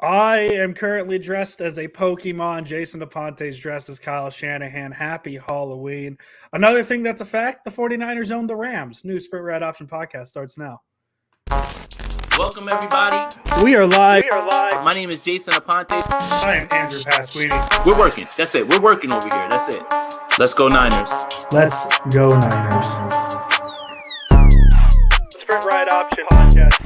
I am currently dressed as a Pokemon. Jason DePonte is dressed as Kyle Shanahan. Happy Halloween. Another thing that's a fact, the 49ers own the Rams. New Sprint Red Option podcast starts now. Welcome, everybody. We are live. My name is Jason Aponte. I am Andrew Pasquini. We're working. That's it. We're working over here. That's it. Let's go Niners. Let's go Niners. Sprint Ride Option podcast.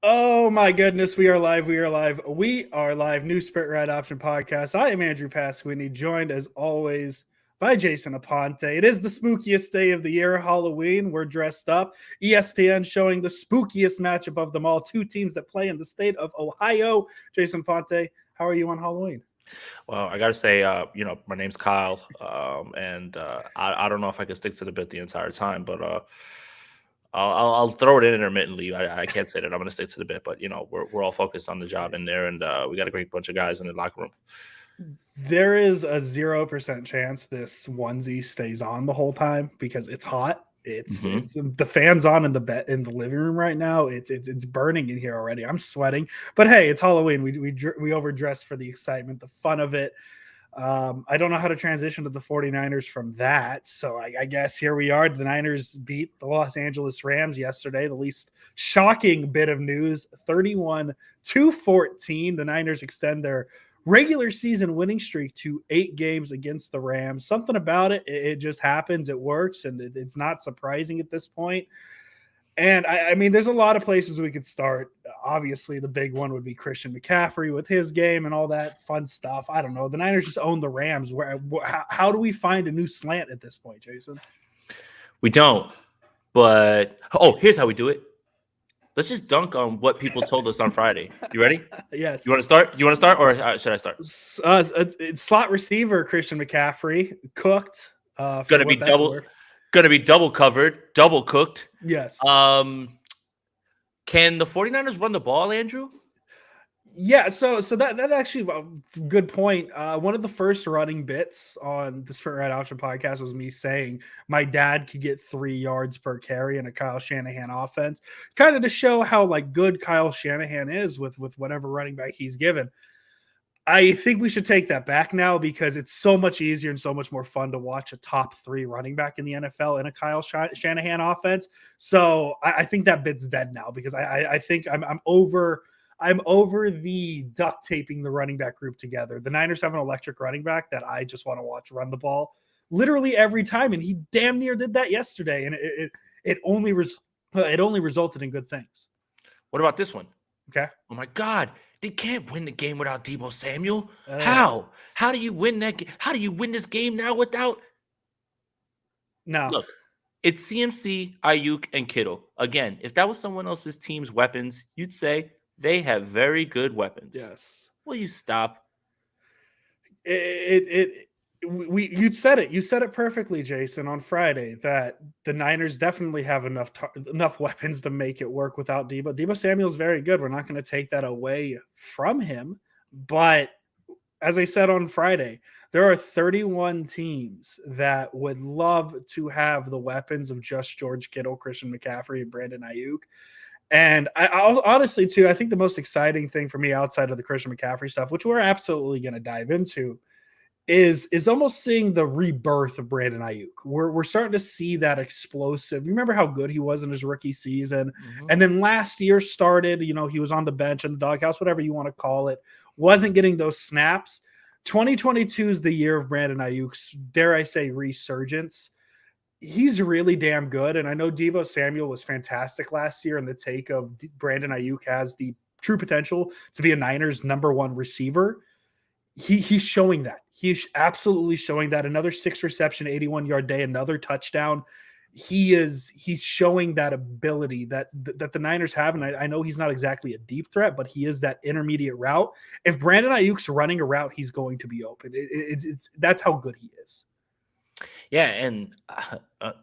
Oh my goodness, we are live. New Sprint Ride Option podcast. I am Andrew Pasquini, joined as always by Jason Aponte. It is the spookiest day of the year, Halloween. We're dressed up. ESPN showing the spookiest matchup of them all. Two teams that play in the state of Ohio. Jason Aponte, how are you on Halloween? Well, I got to say, my name's Kyle, and I don't know if I can stick to the bit the entire time, but I'll throw it in intermittently. I can't say that I'm going to stick to the bit, but we're all focused on the job in there, and we got a great bunch of guys in the locker room. There is a 0% chance this onesie stays on the whole time because it's hot. It's the fans on in the living room right now. It's burning in here already. I'm sweating, but hey, it's Halloween. We overdressed for the excitement, the fun of it. I don't know how to transition to the 49ers from that. So I guess here we are. The Niners beat the Los Angeles Rams yesterday. The least shocking bit of news, 31-14. The Niners extend their regular season winning streak to 8 games against the Rams. Something about it. It just happens. It works. And it's not surprising at this point. And I mean, there's a lot of places we could start. Obviously, the big one would be Christian McCaffrey with his game and all that fun stuff. I don't know. The Niners just own the Rams. How do we find a new slant at this point, Jason? We don't. But, here's how we do it. Let's just dunk on what people told us on Friday. You ready? Yes. You want to start? Or should I start? Slot receiver Christian McCaffrey cooked. Gonna be double covered, double cooked. Yes. Can the 49ers run the ball, Andrew? Yeah, so that actually a good point. One of the first running bits on the Sprint Right Option podcast was me saying my dad could get 3 yards per carry in a Kyle Shanahan offense, kind of to show how good Kyle Shanahan is with whatever running back he's given. I think we should take that back now because it's so much easier and so much more fun to watch a top 3 running back in the NFL in a Kyle Shanahan offense. So I think that bit's dead now because I think I'm over the duct taping the running back group together. The Niners have an electric running back that I just want to watch run the ball literally every time, and he damn near did that yesterday, and it only resulted in good things. What about this one? Okay. Oh my God. They can't win the game without Deebo Samuel. How? How do you win that? How do you win this game now without? No. Look, it's CMC, Aiyuk, and Kittle. Again, if that was someone else's team's weapons, you'd say they have very good weapons. Yes. Will you stop? You said it. You said it perfectly, Jason, on Friday that the Niners definitely have enough weapons to make it work without Deebo. Deebo Samuel's very good. We're not going to take that away from him. But as I said on Friday, there are 31 teams that would love to have the weapons of just George Kittle, Christian McCaffrey, and Brandon Aiyuk. And I'll honestly, too, I think the most exciting thing for me outside of the Christian McCaffrey stuff, which we're absolutely going to dive into, is almost seeing the rebirth of Brandon Aiyuk. We're starting to see that explosive. You remember how good he was in his rookie season? Mm-hmm. And then last year started, he was on the bench in the doghouse, whatever you want to call it, wasn't getting those snaps. 2022 is the year of Brandon Aiyuk's, dare I say, resurgence. He's really damn good. And I know Deebo Samuel was fantastic last year in the take of Brandon Aiyuk has the true potential to be a Niners #1 receiver. He's showing that. He's absolutely showing that. Another 6 reception, 81-yard day, another touchdown. He's showing that ability that the Niners have. And I know he's not exactly a deep threat, but he is that intermediate route. If Brandon Ayuk's running a route, he's going to be open. That's how good he is. Yeah, and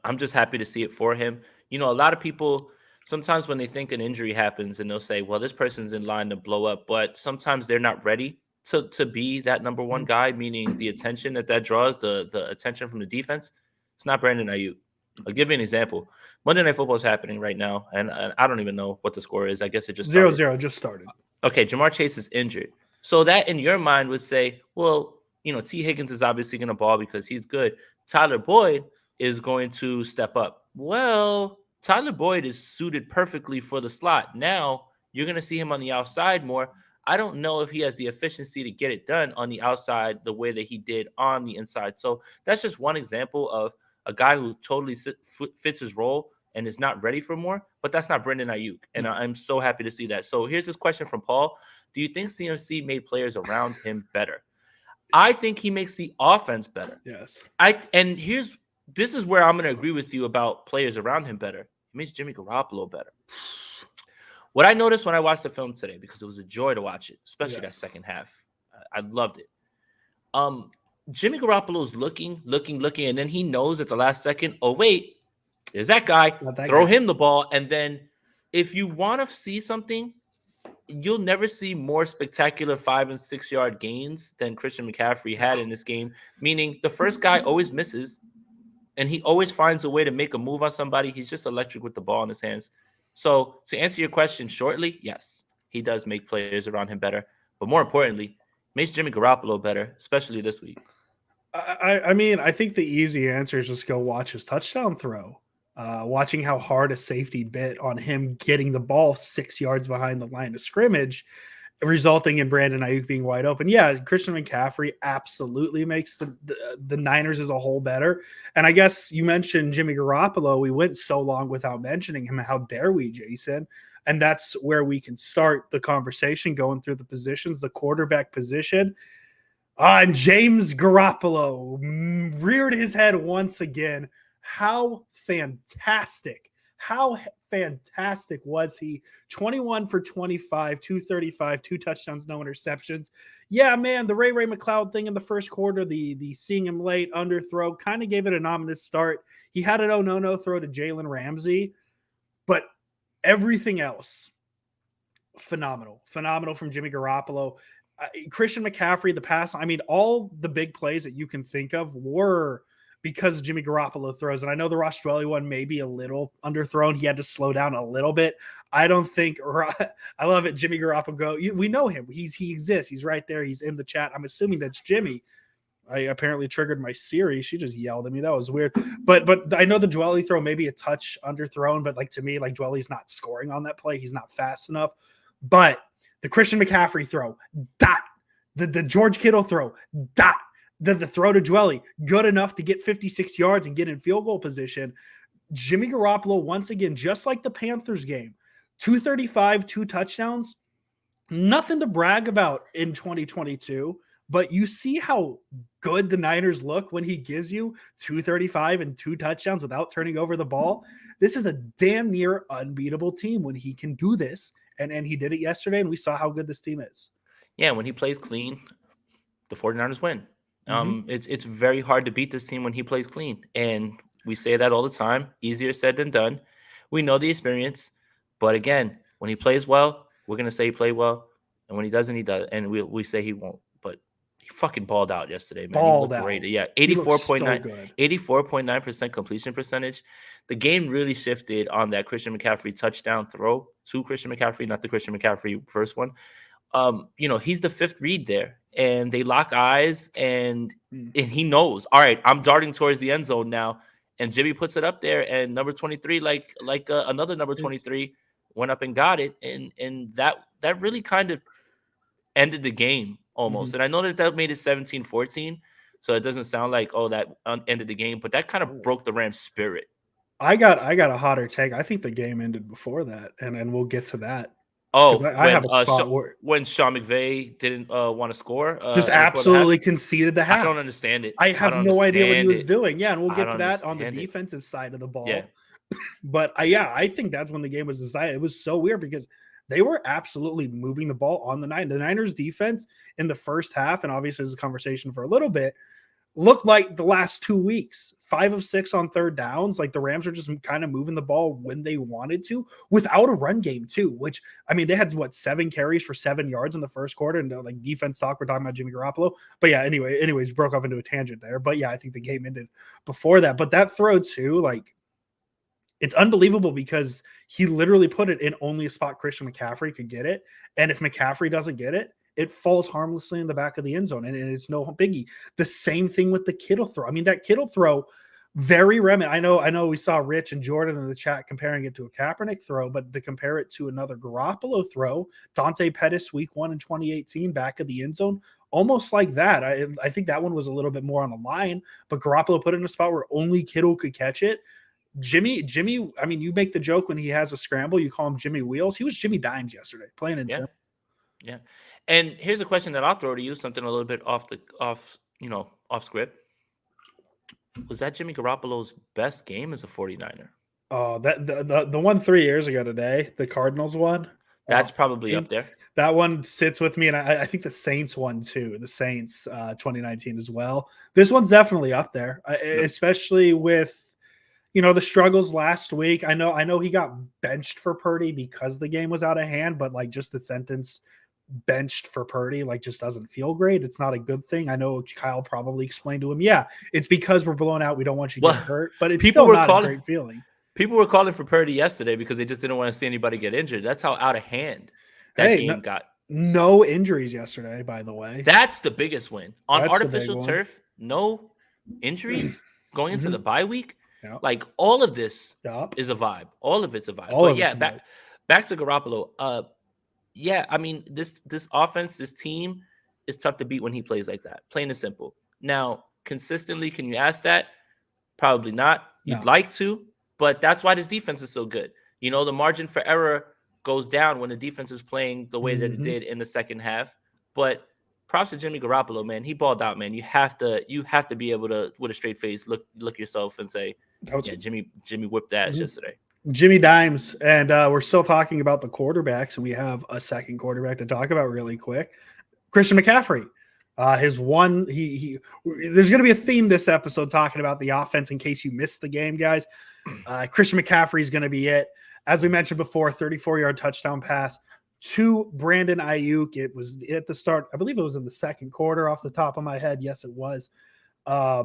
I'm just happy to see it for him. A lot of people, sometimes when they think an injury happens and they'll say, well, this person's in line to blow up, but sometimes they're not ready to be that #1 guy, meaning the attention that draws, the attention from the defense. It's not Brandon Aiyuk. I'll give you an example. Monday Night Football is happening right now, and I don't even know what the score is. I guess it just 0-0 just started. Okay, Jamar Chase is injured. So that in your mind would say, well, T. Higgins is obviously going to ball because he's good. Tyler Boyd is going to step up. Well, Tyler Boyd is suited perfectly for the slot. Now you're going to see him on the outside more. I don't know if he has the efficiency to get it done on the outside the way that he did on the inside. So that's just one example of a guy who totally fits his role and is not ready for more, but that's not Brandon Aiyuk. And I'm so happy to see that. So here's this question from Paul. Do you think CMC made players around him better? I think he makes the offense better. Yes. This is where I'm going to agree with you about players around him better. He makes Jimmy Garoppolo better. What I noticed when I watched the film today, because it was a joy to watch it, especially that second half, I loved it. Jimmy Garoppolo's looking, and then he knows at the last second, oh, wait, there's that guy. Throw him the ball. And then if you want to see something, you'll never see more spectacular 5 and 6 yard gains than Christian McCaffrey had in this game, meaning the first guy always misses, and he always finds a way to make a move on somebody. He's just electric with the ball in his hands. So to answer your question shortly, yes, he does make players around him better. But more importantly, makes Jimmy Garoppolo better, especially this week. I mean, I think the easy answer is just go watch his touchdown throw. Watching how hard a safety bit on him getting the ball 6 yards behind the line of scrimmage, resulting in Brandon Aiyuk being wide open. Yeah, Christian McCaffrey absolutely makes the Niners as a whole better. And I guess you mentioned Jimmy Garoppolo. We went so long without mentioning him. How dare we, Jason? And that's where we can start the conversation going through the positions, the quarterback position. And James Garoppolo reared his head once again. How fantastic was he? 21 for 25, 235, 2 touchdowns, no interceptions. Yeah, man, the Ray McCloud thing in the first quarter, the seeing him late, underthrow, kind of gave it an ominous start. He had an no throw to Jalen Ramsey, but everything else, phenomenal from Jimmy Garoppolo. Christian McCaffrey, the pass, I mean, all the big plays that you can think of were because Jimmy Garoppolo throws. And I know the Ross Dwelly one may be a little underthrown. He had to slow down a little bit. I don't think – I love it. Jimmy Garoppolo, we know him. He exists. He's right there. He's in the chat. I'm assuming that's Jimmy. I apparently triggered my Siri. She just yelled at me. That was weird. But I know the Dwelly throw may be a touch underthrown, but to me, Dwelly's not scoring on that play. He's not fast enough. But the Christian McCaffrey throw, the George Kittle throw, the throw to Dwelly, good enough to get 56 yards and get in field goal position. Jimmy Garoppolo, once again, just like the Panthers game, 235, 2 touchdowns, nothing to brag about in 2022, but you see how good the Niners look when he gives you 235 and 2 touchdowns without turning over the ball. This is a damn near unbeatable team when he can do this. And he did it yesterday, and we saw how good this team is. Yeah, when he plays clean, the 49ers win. It's very hard to beat this team when he plays clean. And we say that all the time. Easier said than done. We know the experience. But again, when he plays well, we're going to say he played well. And when he doesn't, he does. And we say he won't. But he fucking balled out yesterday, man. Balled out. Great. Yeah, 84.9% completion percentage. The game really shifted on that Christian McCaffrey touchdown throw to Christian McCaffrey, not the Christian McCaffrey first one. He's the 5th read there, and they lock eyes, and he knows, all right, I'm darting towards the end zone now, and Jimmy puts it up there, and number 23, another number 23, went up and got it, and that really kind of ended the game almost. And I know that made it 17-14, so it doesn't sound like that ended the game, but that kind of broke the Rams' spirit. I got a hotter take. I think the game ended before that, and we'll get to that. Oh, I have a spot when Sean McVay didn't want to score, just absolutely conceded the half. I don't understand it. I have no idea what he was doing. Yeah, and we'll get to that on the defensive side of the ball. Yeah. But I think that's when the game was decided. It was so weird because they were absolutely moving the ball on the Niners. The Niners defense in the first half, and obviously this is a conversation for a little bit, looked like the last 2 weeks, 5 of 6 on third downs. The Rams are just kind of moving the ball when they wanted to without a run game too, which, I mean, they had 7 carries for 7 yards in the first quarter, and defense talk, we're talking about Jimmy Garoppolo. But yeah, anyways, broke off into a tangent there. But yeah, I think the game ended before that. But that throw too, It's unbelievable because he literally put it in only a spot Christian McCaffrey could get it. And if McCaffrey doesn't get it, it falls harmlessly in the back of the end zone, and it's no biggie. The same thing with the Kittle throw. I mean, that Kittle throw, very reminiscent. I know we saw Rich and Jordan in the chat comparing it to a Kaepernick throw, but to compare it to another Garoppolo throw, Dante Pettis week 1 in 2018, back of the end zone, almost like that. I think that one was a little bit more on the line, but Garoppolo put it in a spot where only Kittle could catch it. Jimmy, I mean, you make the joke when he has a scramble, you call him Jimmy Wheels. He was Jimmy Dimes yesterday, plain and simple. Yeah. And here's a question that I'll throw to you, something a little bit off script. Was that Jimmy Garoppolo's best game as a 49er? Oh, that the one 3 years ago today, the Cardinals one. That's probably up there. That one sits with me, and I think the Saints one too. The Saints 2019 as well. This one's definitely up there, especially with the struggles last week. I know he got benched for Purdy because the game was out of hand, but like just the sentence benched for Purdy like just doesn't feel great. It's not a good thing. I know Kyle probably explained to him, yeah, it's because we're blown out. We don't want you to get hurt, but it's still not a great feeling. People were calling for Purdy yesterday because they just didn't want to see anybody get injured. That's how out of hand that game got. No injuries yesterday, by the way. That's the biggest win. On artificial turf, no injuries going into the bye week. Yep. Like all of this is a vibe. All of it's a vibe. But yeah, back to Garoppolo. Yeah, I mean, this offense, this team is tough to beat when he plays like that. Plain and simple. Now, consistently, can you ask that? Probably not. You'd like to, but that's why this defense is so good. The margin for error goes down when the defense is playing the way that it did in the second half. But props to Jimmy Garoppolo, man. He balled out, man. You have to be able to, with a straight face, look yourself and say, yeah, Jimmy whipped ass yesterday. Jimmy Dimes, and we're still talking about the quarterbacks, and we have a second quarterback to talk about really quick. Christian McCaffrey. There's going to be a theme this episode talking about the offense in case you missed the game, guys. Christian McCaffrey is going to be it. As we mentioned before, 34-yard touchdown pass to Brandon Aiyuk. It was at the start. I believe it was in the second quarter off the top of my head. Yes, it was. I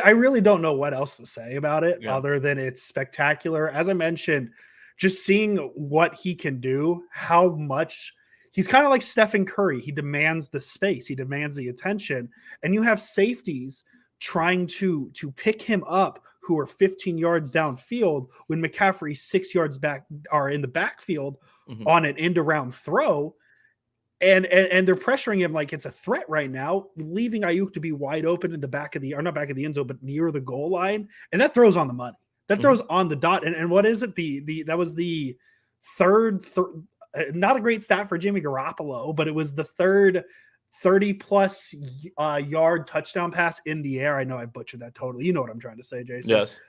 really don't know what else to say about it other than it's spectacular. As I mentioned, just seeing what he can do, how much he's kind of like Stephen Curry. He demands the space. He demands the attention. And you have safeties trying to pick him up who are 15 yards downfield when McCaffrey 6 yards back are in the backfield on an end around throw. And they're pressuring him like it's a threat right now, leaving Aiyuk to be wide open in the back of the, or not back of the end zone, but near the goal line. And that throws on the money. That throws on the dot. And what is it? That was the third, not a great stat for Jimmy Garoppolo, but it was the third 30-plus yard touchdown pass in the air. I know I butchered that totally. You know what I'm trying to say, Jason. Yes.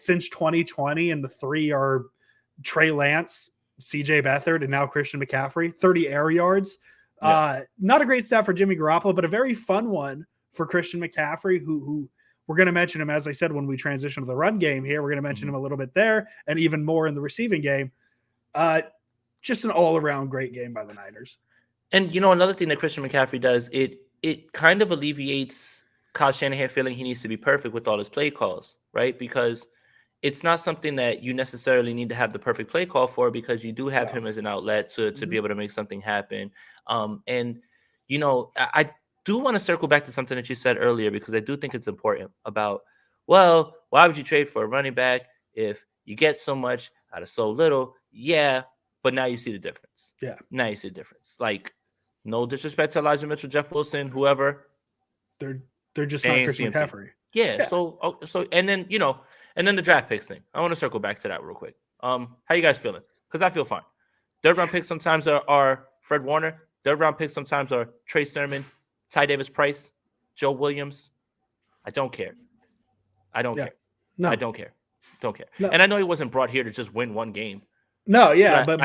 Since 2020, and the three are Trey Lance, CJ Beathard, and now Christian McCaffrey, 30 air yards. Not a great stat for Jimmy Garoppolo, but a very fun one for Christian McCaffrey, who we're going to mention him, as I said, when we transition to the run game here. We're going to mention him a little bit there and even more in the receiving game. Just an all-around great game by the Niners. And, another thing that Christian McCaffrey does, it kind of alleviates Kyle Shanahan feeling he needs to be perfect with all his play calls, right? Because it's not something that you necessarily need to have the perfect play call for, because you do have him as an outlet to be able to make something happen. I do want to circle back to something that you said earlier, because I do think it's important about, well, why would you trade for a running back if you get so much out of so little? Yeah, but now you see the difference. Yeah. Now you see the difference. Like, no disrespect to Elijah Mitchell, Jeff Wilson, whoever. They're just not Christian McCaffrey. Yeah. So and then the draft picks thing. I want to circle back to that real quick. How you guys feeling? Because I feel fine. Third round picks sometimes are Fred Warner. Third round picks sometimes are Trey Sermon, Ty Davis Price, Joe Williams. I don't care. Care. No. I don't care. No. And I know he wasn't brought here to just win one game. No, yeah, but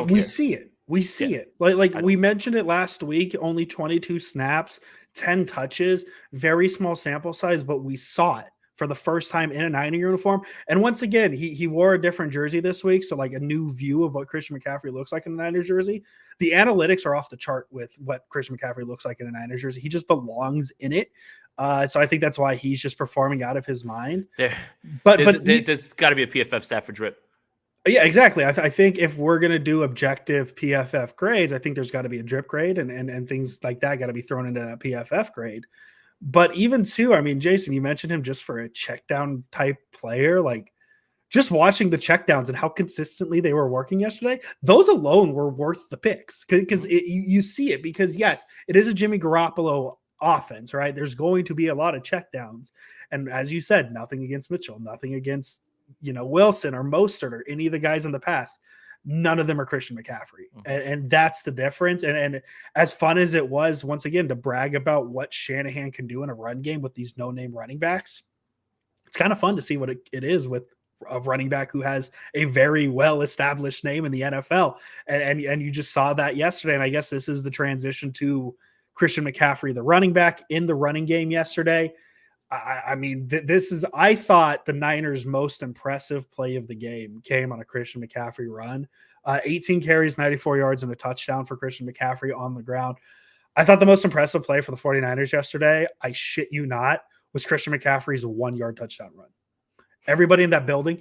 we care. see it. We see it. Like we mentioned it last week, only 22 snaps, 10 touches, very small sample size, but we saw it for the first time in a Niner uniform. And once again, he wore a different jersey this week, so like a new view of what Christian McCaffrey looks like in a Niners jersey. The analytics are off the chart with what Christian McCaffrey looks like in a Niners jersey. He just belongs in it. So I think that's why he's just performing out of his mind. There's got to be a PFF stat for drip. Yeah, exactly. I think if we're going to do objective PFF grades, I think there's got to be a drip grade and things like that got to be thrown into that PFF grade. But even too, I mean, Jason, you mentioned him just for a check down type player, like just watching the checkdowns and how consistently they were working yesterday, those alone were worth the picks because you see it because yes, it is a Jimmy Garoppolo offense, right? There's going to be a lot of checkdowns. And as you said, nothing against Mitchell, nothing against, Wilson or Mostert or any of the guys in the past. None of them are Christian McCaffrey. And that's the difference. And as fun as it was, once again, to brag about what Shanahan can do in a run game with these no-name running backs, it's kind of fun to see what it is with a running back who has a very well-established name in the NFL. And you just saw that yesterday. And I guess this is the transition to Christian McCaffrey, the running back in the running game yesterday. I mean, I thought the Niners' most impressive play of the game came on a Christian McCaffrey run. 18 carries, 94 yards, and a touchdown for Christian McCaffrey on the ground. I thought the most impressive play for the 49ers yesterday, I shit you not, was Christian McCaffrey's 1-yard touchdown run. Everybody in that building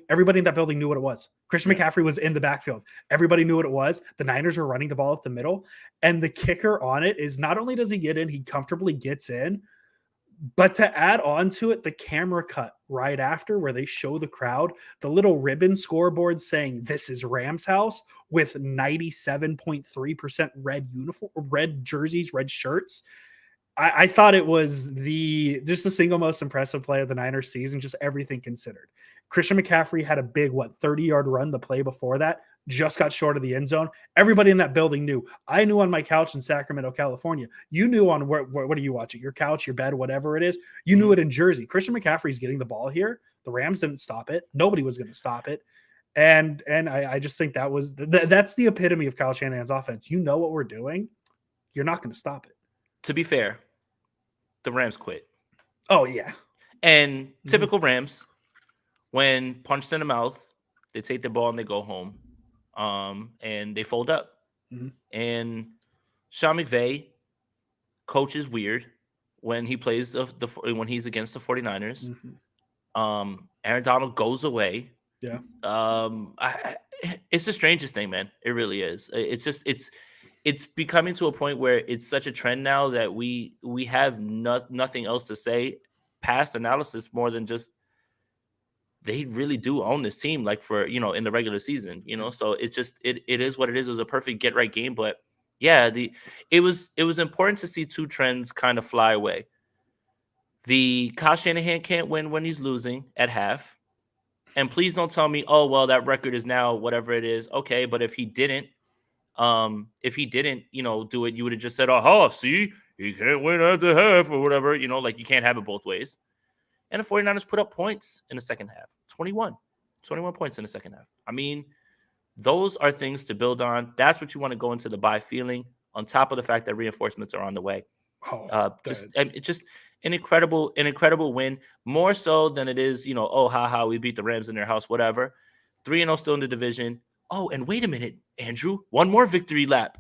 knew what it was. Christian McCaffrey was in the backfield. Everybody knew what it was. The Niners were running the ball up the middle. And the kicker on it is not only does he get in, he comfortably gets in, but to add on to it, the camera cut right after where they show the crowd, the little ribbon scoreboard saying this is Rams house with 97.3% red jerseys, red shirts. I thought it was just the single most impressive play of the Niners season, just everything considered. Christian McCaffrey had a big, 30-yard run the play before that, just got short of the end zone. Everybody in that building knew. I knew on my couch in Sacramento, California. You knew on what are you watching? Your couch, your bed, whatever it is. You knew it in Jersey. Christian McCaffrey's getting the ball here. The Rams didn't stop it. Nobody was going to stop it. And I just think that's the epitome of Kyle Shanahan's offense. You know what we're doing. You're not going to stop it. To be fair, the Rams quit. Oh, yeah. And typical Rams, when punched in the mouth, they take the ball and they go home. And they fold up. And Sean McVay coaches weird when he plays when he's against the 49ers. Aaron Donald goes away. Yeah. It's the strangest thing, man. It really is. It's becoming to a point where it's such a trend now that we have nothing else to say past analysis more than just they really do own this team, like for, in the regular season, so it's just, it is what it is. It was a perfect get right game, but yeah, it was important to see two trends kind of fly away. The Kyle Shanahan can't win when he's losing at half. And please don't tell me, oh, well, that record is now whatever it is. Okay. But if he didn't, do it, you would have just said, oh, see, he can't win at the half or whatever, like you can't have it both ways. And the 49ers put up points in the second half, 21 points in the second half. I mean, those are things to build on. That's what you want to go into the bye feeling, on top of the fact that reinforcements are on the way. It's just an incredible win, more so than it is, we beat the Rams in their house, whatever. 3-0 still in the division. Oh, and wait a minute, Andrew, one more victory lap.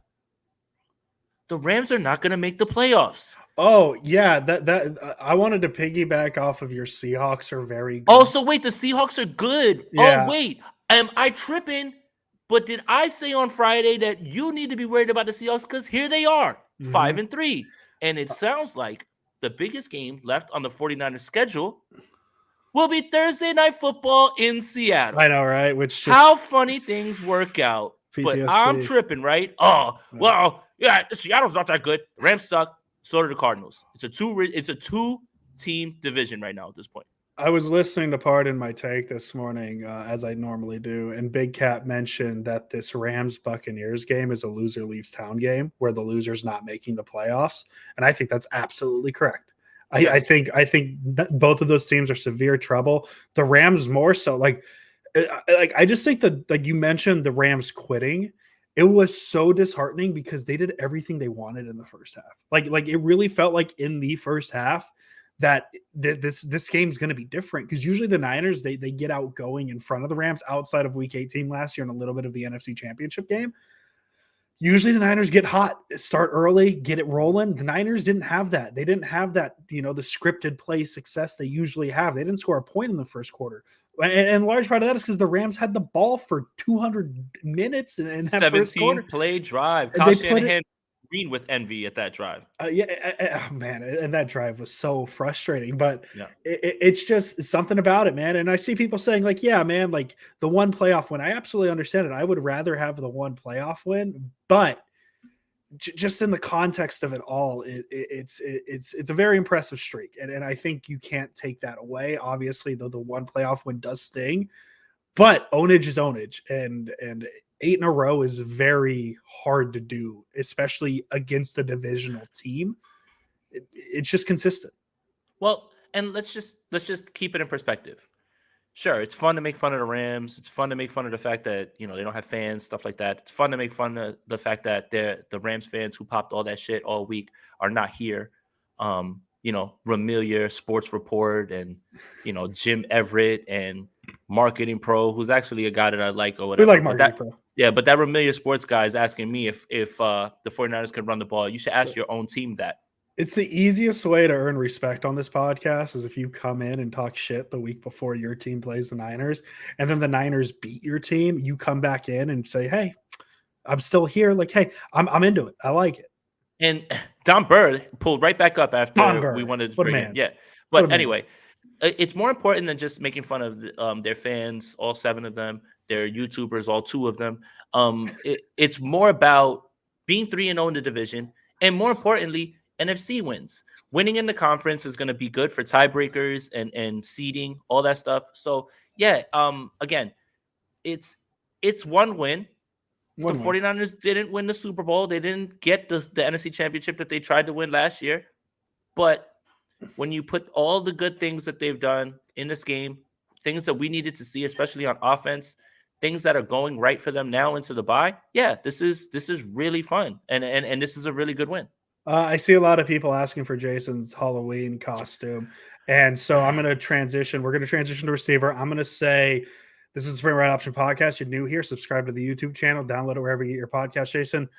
The Rams are not going to make the playoffs. Oh, yeah, that I wanted to piggyback off of your Seahawks are very good. Oh, so wait, the Seahawks are good. Yeah. Oh, wait, am I tripping? But did I say on Friday that you need to be worried about the Seahawks? Because here they are, 5-3. And it sounds like the biggest game left on the 49ers schedule will be Thursday Night Football in Seattle. I know, right? Which just how funny things work out. PTSD. But I'm tripping, right? Oh, well, yeah, Seattle's not that good. The Rams suck. So do the Cardinals. It's a two-team division right now at this point. I was listening to Pardon My Take this morning, as I normally do, and Big Cat mentioned that this Rams-Buccaneers game is a loser leaves town game where the loser's not making the playoffs, and I think that's absolutely correct. I think both of those teams are severe trouble. The Rams more so. Like I just think that, like you mentioned, the Rams quitting. It was so disheartening because they did everything they wanted in the first half. Like it really felt like in the first half that this game's going to be different, because usually the Niners, they get out going in front of the Rams outside of week 18 last year and a little bit of the NFC Championship game. Usually the Niners get hot, start early, get it rolling. The Niners didn't have that. They didn't have that, the scripted play success they usually have. They didn't score a point in the first quarter. And large part of that is because the Rams had the ball for 200 minutes in that first 17 quarter. play drive. And Kyle they put it, Shanahan green with envy at that drive. oh man, and that drive was so frustrating. But Yeah. it's just something about it, man. And I see people saying, like, yeah, man, like the one playoff win. I absolutely understand it. I would rather have the one playoff win, but just in the context of it all, it's a very impressive streak, and I think you can't take that away. Obviously, though, the one playoff win does sting, but ownage is ownage, and 8 in a row is very hard to do, especially against a divisional team. It's just consistent. Well, and let's just keep it in perspective. Sure, it's fun to make fun of the Rams. It's fun to make fun of the fact that they don't have fans, stuff like that. It's fun to make fun of the fact that the Rams fans who popped all that shit all week are not here. Ramillier, Sports Report, and Jim Everett and Marketing Pro, who's actually a guy that I like or whatever. We like Marketing Pro. Yeah, but that Ramillier Sports guy is asking me if the 49ers could run the ball. You should ask your own team that. It's the easiest way to earn respect on this podcast is if you come in and talk shit the week before your team plays the Niners, and then the Niners beat your team. You come back in and say, "Hey, I'm still here." Like, "Hey, I'm into it. I like it." And Don Bird pulled right back up after we wanted to bring him. Yeah, but anyway, it's more important than just making fun of their fans, all 7 of them, their YouTubers, all 2 of them. It's more about being 3-0 in the division, and more importantly, NFC wins. Winning in the conference is going to be good for tiebreakers and seeding, all that stuff. So yeah, again, it's one win. The 49ers didn't win the Super Bowl. They didn't get the NFC Championship that they tried to win last year. But when you put all the good things that they've done in this game, things that we needed to see, especially on offense, things that are going right for them now into the bye, yeah, this is really fun. And this is a really good win. I see a lot of people asking for Jason's Halloween costume. And so I'm going to transition. We're going to transition to receiver. I'm going to say, this is the Sprint Right Option Podcast. You're new here. Subscribe to the YouTube channel. Download it wherever you get your podcast, Jason.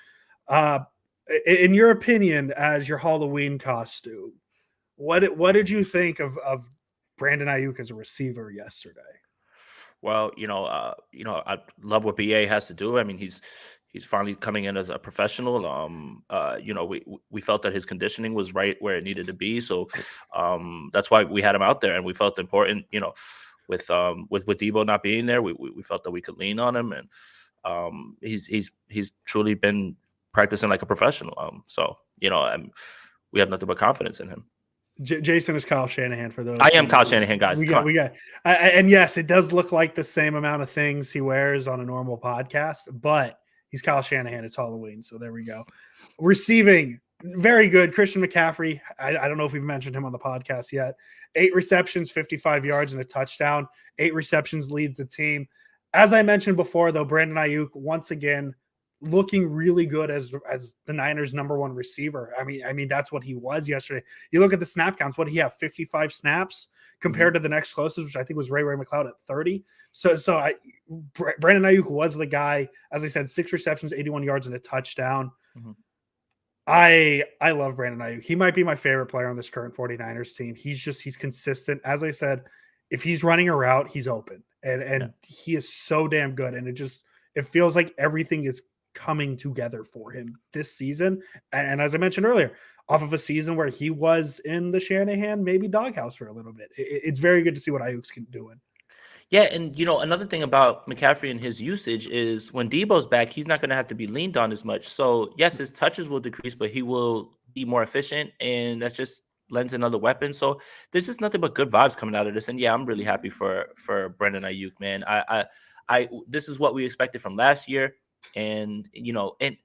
In your opinion, as your Halloween costume, what did you think of Brandon Aiyuk as a receiver yesterday? Well, I love what BA has to do. I mean, he's finally coming in as a professional. We felt that his conditioning was right where it needed to be. So that's why we had him out there, and we felt important, with Debo not being there, we felt that we could lean on him, and he's truly been practicing like a professional. We have nothing but confidence in him. Jason is Kyle Shanahan for those. I am Kyle Shanahan, guys. We got, and yes, it does look like the same amount of things he wears on a normal podcast, but he's Kyle Shanahan. It's Halloween, so there we go. Receiving, very good. Christian McCaffrey. I don't know if we've mentioned him on the podcast yet. 8 receptions, 55 yards, and a touchdown. 8 receptions leads the team. As I mentioned before, though, Brandon Aiyuk once again looking really good as the Niners' number 1 receiver. I mean that's what he was yesterday. You look at the snap counts. What did he have? 55 snaps compared to the next closest, which I think was Ray McLeod at 30. So Brandon Aiyuk was the guy. As I said, 6 receptions, 81 yards, and a touchdown. Mm-hmm. I love Brandon Aiyuk. He might be my favorite player on this current 49ers team. He's consistent. As I said, if he's running a route, he's open. And he is so damn good. And it feels like everything is coming together for him this season. And as I mentioned earlier, off of a season where he was in the Shanahan, maybe doghouse for a little bit. It's very good to see what Aiyuk's doing. Yeah, and another thing about McCaffrey and his usage is when Debo's back, he's not going to have to be leaned on as much. So yes, his touches will decrease, but he will be more efficient, and that just lends another weapon. So there's just nothing but good vibes coming out of this. And yeah, I'm really happy for Brandon Aiyuk, man. I this is what we expected from last year, and and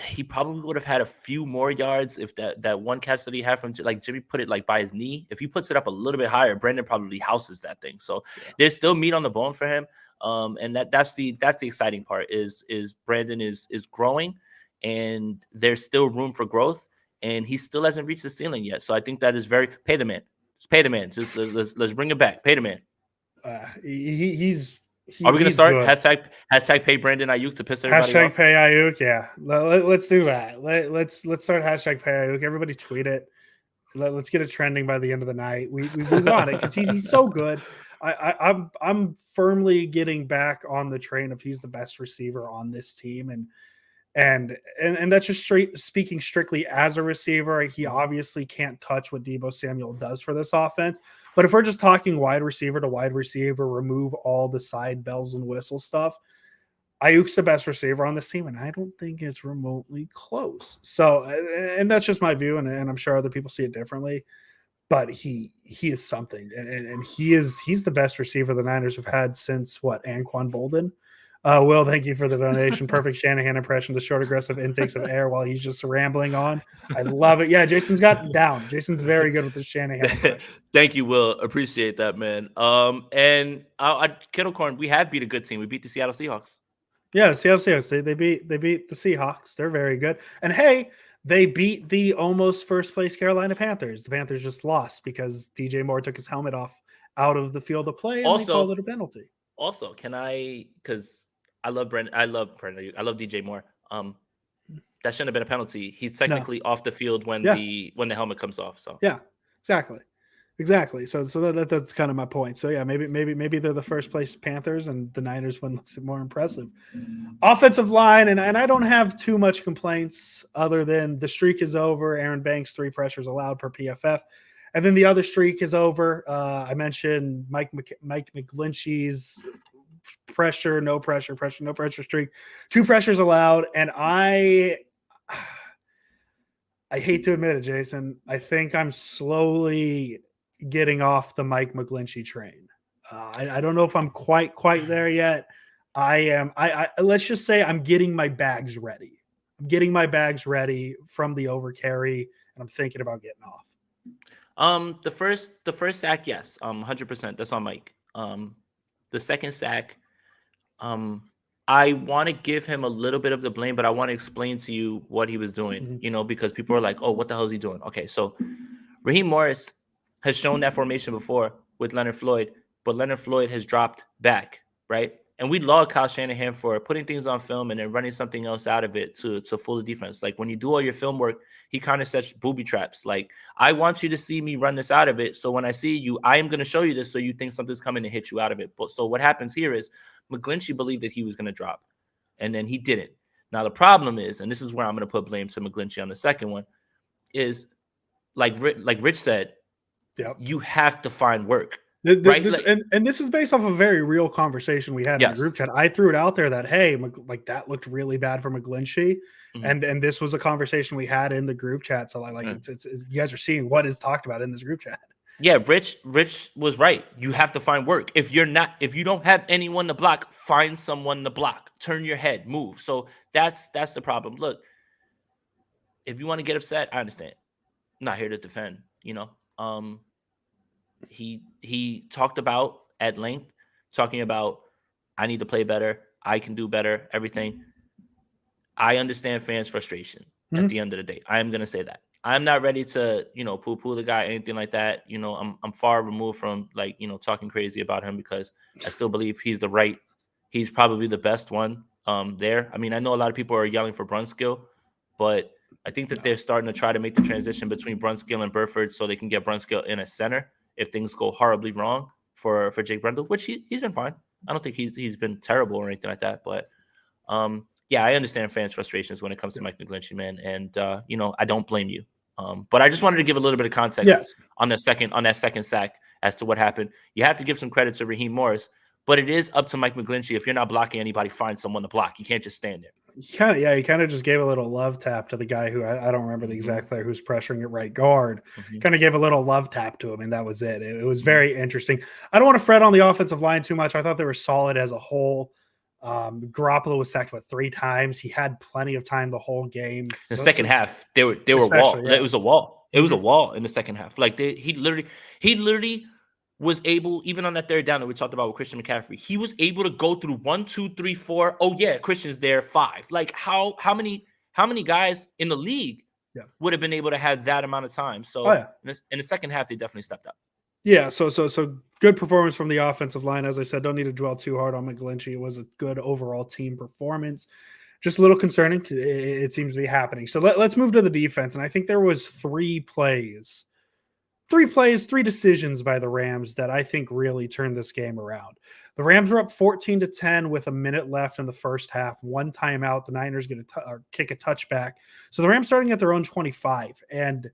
he probably would have had a few more yards if that one catch that he had from Jimmy put it by his knee. If he puts it up a little bit higher, Brandon probably houses that thing. So there's still meat on the bone for him. And that's the exciting part is Brandon is growing, and there's still room for growth, and he still hasn't reached the ceiling yet. So I think that is pay the man. Just pay the man. Just let's bring it back. Pay the man. He's Are we gonna he's start good. hashtag pay Brandon Aiyuk to piss everybody Hashtag off? pay Aiyuk. Yeah, let's do that. Let's start hashtag pay Aiyuk. Everybody tweet it. Let's get it trending by the end of the night. We want it because he's so good. I'm firmly getting back on the train of he's the best receiver on this team, and that's just speaking strictly as a receiver. He obviously can't touch what Deebo Samuel does for this offense. But if we're just talking wide receiver to wide receiver, remove all the side bells and whistle stuff, Ayuk's the best receiver on this team, and I don't think it's remotely close. So, and that's just my view, and I'm sure other people see it differently. But he is something, and he's the best receiver the Niners have had since what, Anquan Bolden. Will, thank you for the donation. Perfect Shanahan impression, the short aggressive intakes of air while he's just rambling on. I love it. Yeah, Jason's got down. Jason's very good with the Shanahan impression. Thank you, Will. Appreciate that, man. And Kettle Corn, we have beat a good team. We beat the Seattle Seahawks. Yeah, the Seattle Seahawks. They beat the Seahawks. They're very good. And hey, they beat the almost first place Carolina Panthers. The Panthers just lost because DJ Moore took his helmet off out of the field of play, and they called it a penalty. Also, can I? Because I love Brandon. I love DJ Moore. That shouldn't have been a penalty. He's technically off the field when the helmet comes off. So yeah, exactly. So that's kind of my point. So yeah, maybe they're the first place Panthers, and the Niners one looks more impressive. Offensive line, and I don't have too much complaints other than the streak is over. Aaron Banks 3 pressures allowed per PFF, and then the other streak is over. I mentioned Mike McGlinchey's no pressure streak, 2 pressures allowed, and I hate to admit it, Jason, I think I'm slowly getting off the Mike McGlinchey train. I don't know if I'm quite there yet. I am. Let's just say I'm getting my bags ready. I'm getting my bags ready from the overcarry, and I'm thinking about getting off. The first sack, yes, 100%. That's on Mike. The second sack, I want to give him a little bit of the blame, but I want to explain to you what he was doing. Because people are like, "Oh, what the hell is he doing?" Okay, so Raheem Morris has shown that formation before with Leonard Floyd, but Leonard Floyd has dropped back, right? And we laud Kyle Shanahan for putting things on film and then running something else out of it to fool the defense. Like when you do all your film work, he kind of sets booby traps. Like, I want you to see me run this out of it. So when I see you, I am going to show you this so you think something's coming to hit you out of it. But so what happens here is McGlinchey believed that he was going to drop, and then he didn't. Now the problem is, and this is where I'm going to put blame to McGlinchey on the second one, is like Rich said, you have to find work. Right? And this is based off a very real conversation we had in the group chat. I threw it out there that, hey, like that looked really bad for McGlinchey. And this was a conversation we had in the group chat. So it's you guys are seeing what is talked about in this group chat. Yeah, Rich was right. You have to find work. If you don't have anyone to block, find someone to block. Turn your head, move. So that's the problem. Look, if you want to get upset, I understand. I'm not here to defend, He talked about at length, talking about, I need to play better, I can do better, everything. I understand fans' frustration at the end of the day. I am going to say that. I'm not ready to, poo-poo the guy, anything like that. I'm far removed from talking crazy about him, because I still believe he's probably the best one there. I mean, I know a lot of people are yelling for Brunskill, but I think that they're starting to try to make the transition between Brunskill and Burford so they can get Brunskill in a center if things go horribly wrong for Jake Brendel, which he's been fine. I don't think he's been terrible or anything like that. But yeah, I understand fans' frustrations when it comes to Mike McGlinchey, man. And I don't blame you. But I just wanted to give a little bit of context on that second sack as to what happened. You have to give some credit to Raheem Morris, but it is up to Mike McGlinchey. If you're not blocking anybody, find someone to block. You can't just stand there. He kind of just gave a little love tap to the guy who I don't remember the exact player who's pressuring at right guard. Kind of gave a little love tap to him, and that was it. It was very interesting. I don't want to fret on the offensive line too much. I thought they were solid as a whole. Garoppolo was sacked 3 times. He had plenty of time the whole game. The second half, they were wall. Yeah. It was a wall. It was a wall in the second half. Like he literally was able, even on that third down that we talked about with Christian McCaffrey, he was able to go through 1, 2, 3, 4. Oh yeah, Christian's there, 5. Like how many guys in the league would have been able to have that amount of time? So in the second half, they definitely stepped up. Yeah, so Good performance from the offensive line. As I said, don't need to dwell too hard on McGlinchey. It was a good overall team performance. Just a little concerning. It seems to be happening. So let's move to the defense. And I think there was three decisions by the Rams that I think really turned this game around. The Rams were up 14-10 with a minute left in the first half. One timeout. The Niners get kick a touchback. So the Rams starting at their own 25. And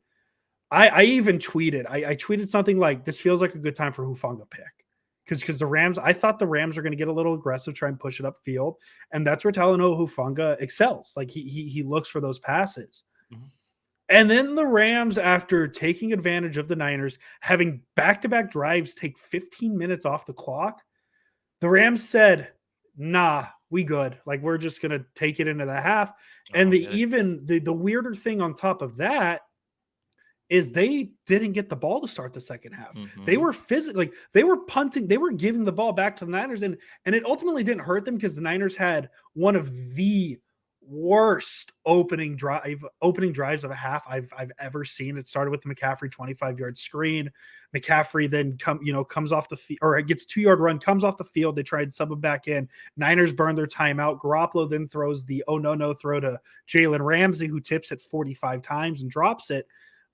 I even tweeted. I tweeted something like, "This feels like a good time for Hufanga pick." Because the Rams, I thought the Rams are going to get a little aggressive, try and push it upfield. And that's where Talanoa Hufanga excels. Like he looks for those passes. Mm-hmm. And then the Rams, after taking advantage of the Niners, having back-to-back drives take 15 minutes off the clock, the Rams said, nah, we good. Like, we're just going to take it into the half. And the weirder thing on top of that is they didn't get the ball to start the second half. Mm-hmm. They were physically, they were punting, they were giving the ball back to the Niners, and it ultimately didn't hurt them because the Niners had one of the worst opening drives of a half I've ever seen. It started with the McCaffrey 25-yard screen. McCaffrey then comes off the field, or it gets 2-yard run, comes off the field. They tried to sub him back in. Niners burn their timeout. Garoppolo then throws the no throw to Jalen Ramsey, who tips it 45 times and drops it.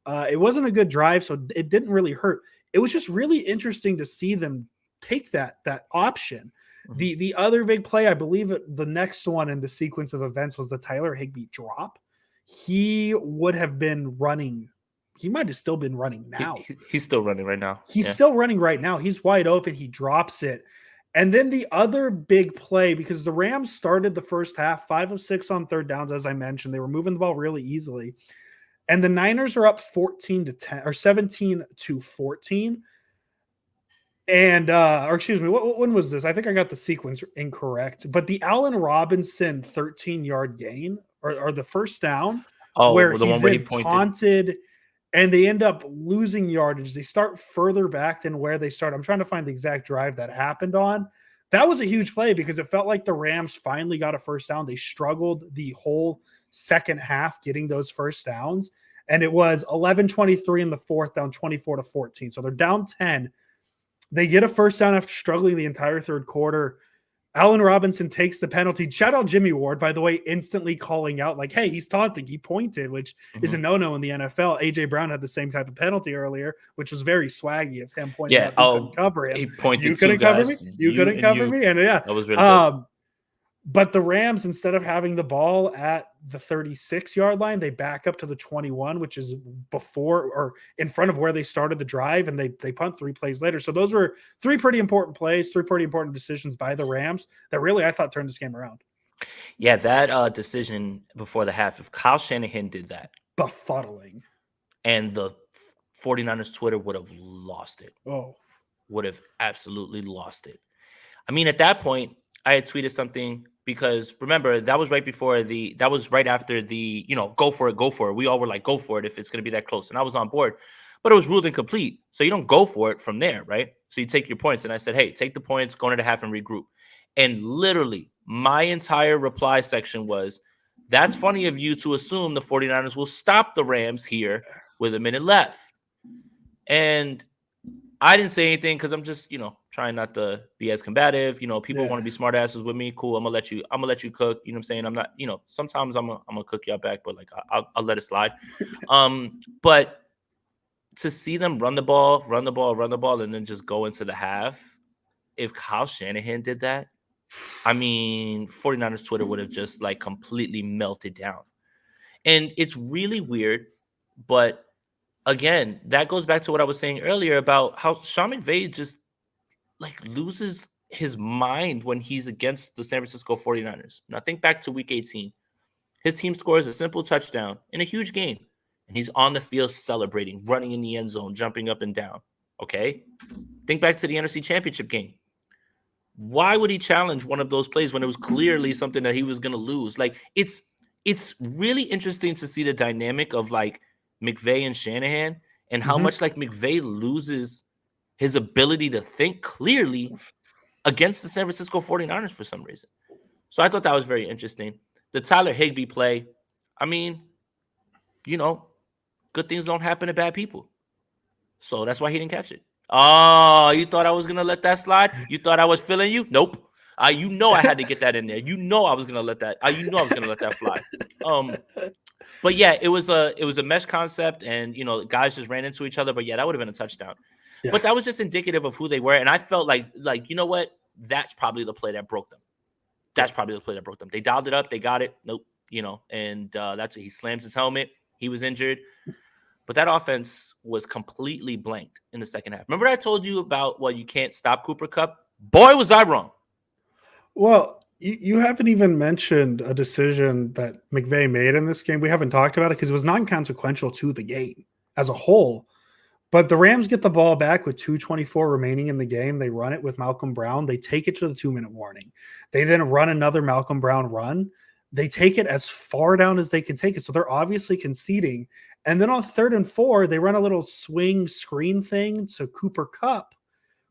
It wasn't a good drive, so it didn't really hurt. It was just really interesting to see them take that option. Mm-hmm. The other big play, I believe the next one in the sequence of events, was the Tyler Higbee drop. He would have been running. He might have still been running now. He's still running right now. He's still running right now. He's wide open. He drops it. And then the other big play, because the Rams started the first half 5 of 6 on third downs, as I mentioned. They were moving the ball really easily. And the Niners are up 14-10 or 17-14. And, or excuse me, when was this? I think I got the sequence incorrect. But the Allen Robinson 13-yard gain or the first down, where he taunted, and they end up losing yardage. They start further back than where they start. I'm trying to find the exact drive that happened on. That was a huge play because it felt like the Rams finally got a first down. They struggled the whole second half getting those first downs. And it was 11-23 in the fourth, down 24-14. So they're down 10. They get a first down after struggling the entire third quarter. Allen Robinson takes the penalty. Shout out Jimmy Ward, by the way, instantly calling out like, hey, he's taunting. He pointed, which is a no-no in the NFL. A.J. Brown had the same type of penalty earlier, which was very swaggy of him pointing out you couldn't cover him. He pointed you couldn't cover me. You couldn't cover me. And yeah, that was really good. But the Rams, instead of having the ball at the 36-yard line, they back up to the 21, which is before or in front of where they started the drive, and they punt 3 plays later. So those were 3 pretty important plays, 3 pretty important decisions by the Rams that really I thought turned this game around. Yeah, that decision before the half, if Kyle Shanahan did that, befuddling. And the 49ers Twitter would have lost it. Oh. Would have absolutely lost it. I mean, at that point, I had tweeted something because remember that was right after the, go for it. We all were like, go for it if it's going to be that close. And I was on board, but it was ruled incomplete. So you don't go for it from there, right? So you take your points. And I said, hey, take the points, go into half and regroup. And literally my entire reply section was, that's funny of you to assume the 49ers will stop the Rams here with a minute left. And I didn't say anything because I'm just, trying not to be as combative. People want to be smart asses with me. Cool. I'm gonna let you cook. You know what I'm saying? I'm not, sometimes I'm gonna cook y'all back, but like I'll let it slide. But to see them run the ball, and then just go into the half, if Kyle Shanahan did that, I mean, 49ers Twitter would have just like completely melted down. And it's really weird, but again, that goes back to what I was saying earlier about how Sean McVay just like loses his mind when he's against the San Francisco 49ers. Now think back to week 18. His team scores a simple touchdown in a huge game, and he's on the field celebrating, running in the end zone, jumping up and down. Okay? Think back to the NFC Championship game. Why would he challenge one of those plays when it was clearly something that he was going to lose? Like, it's really interesting to see the dynamic of like McVay and Shanahan and how much like McVay loses his ability to think clearly against the San Francisco 49ers for some reason. So I thought that was very interesting. The Tyler Higbee play, I mean, good things don't happen to bad people. So that's why he didn't catch it. Oh, you thought I was gonna let that slide? You thought I was feeling you? Nope. You know I had to get that in there. You know I was gonna let that. You know I was gonna let that fly. But yeah, it was a mesh concept, and guys just ran into each other. But yeah, that would have been a touchdown. Yeah. But that was just indicative of who they were, and I felt like you know what? That's probably the play that broke them. That's probably the play that broke them. They dialed it up, they got it. Nope, and that's it. He slams his helmet. He was injured. But that offense was completely blanked in the second half. Remember I told you about, you can't stop Cooper Kupp? Boy, was I wrong. Well, you haven't even mentioned a decision that McVay made in this game. We haven't talked about it because it was non-consequential to the game as a whole. But the Rams get the ball back with 2:24 remaining in the game. They run it with Malcolm Brown. They take it to the 2-minute warning. They then run another Malcolm Brown run. They take it as far down as they can take it. So they're obviously conceding. And then on 3rd and 4, they run a little swing screen thing to Cooper Kupp,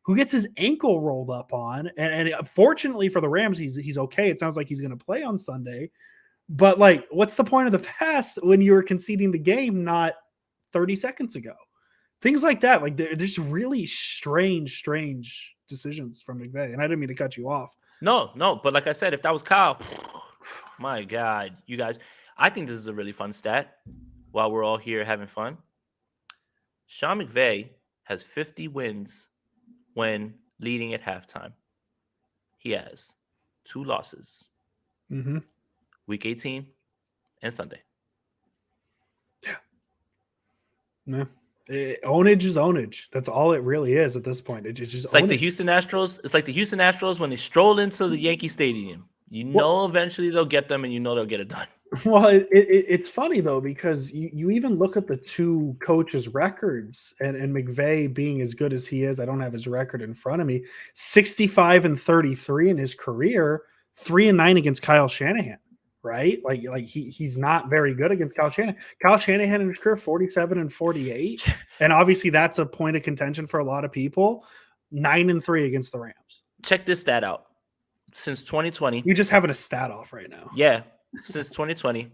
who gets his ankle rolled up on. And fortunately for the Rams, he's okay. It sounds like he's going to play on Sunday. But what's the point of the pass when you were conceding the game not 30 seconds ago? Things like that. There's really strange decisions from McVay. And I didn't mean to cut you off. No. But like I said, if that was Kyle, my God, you guys, I think this is a really fun stat while we're all here having fun. Sean McVay has 50 wins when leading at halftime. He has 2 losses. Mm-hmm. Week 18 and Sunday. Yeah. No. Ownage is ownage. That's all it really is at this point. It's just like the Houston Astros. It's like the Houston Astros when they stroll into the Yankee Stadium. Eventually they'll get them, and they'll get it done. Well, it's funny though, because you even look at the two coaches' records, and McVay being as good as he is. I don't have his record in front of me. 65-33 in his career, 3-9 against Kyle Shanahan. Right? He's not very good against Kyle Shanahan. Kyle Shanahan in his career, 47-48. And obviously that's a point of contention for a lot of people. 9-3 against the Rams. Check this stat out. Since 2020. You're just having a stat off right now. Yeah. Since 2020,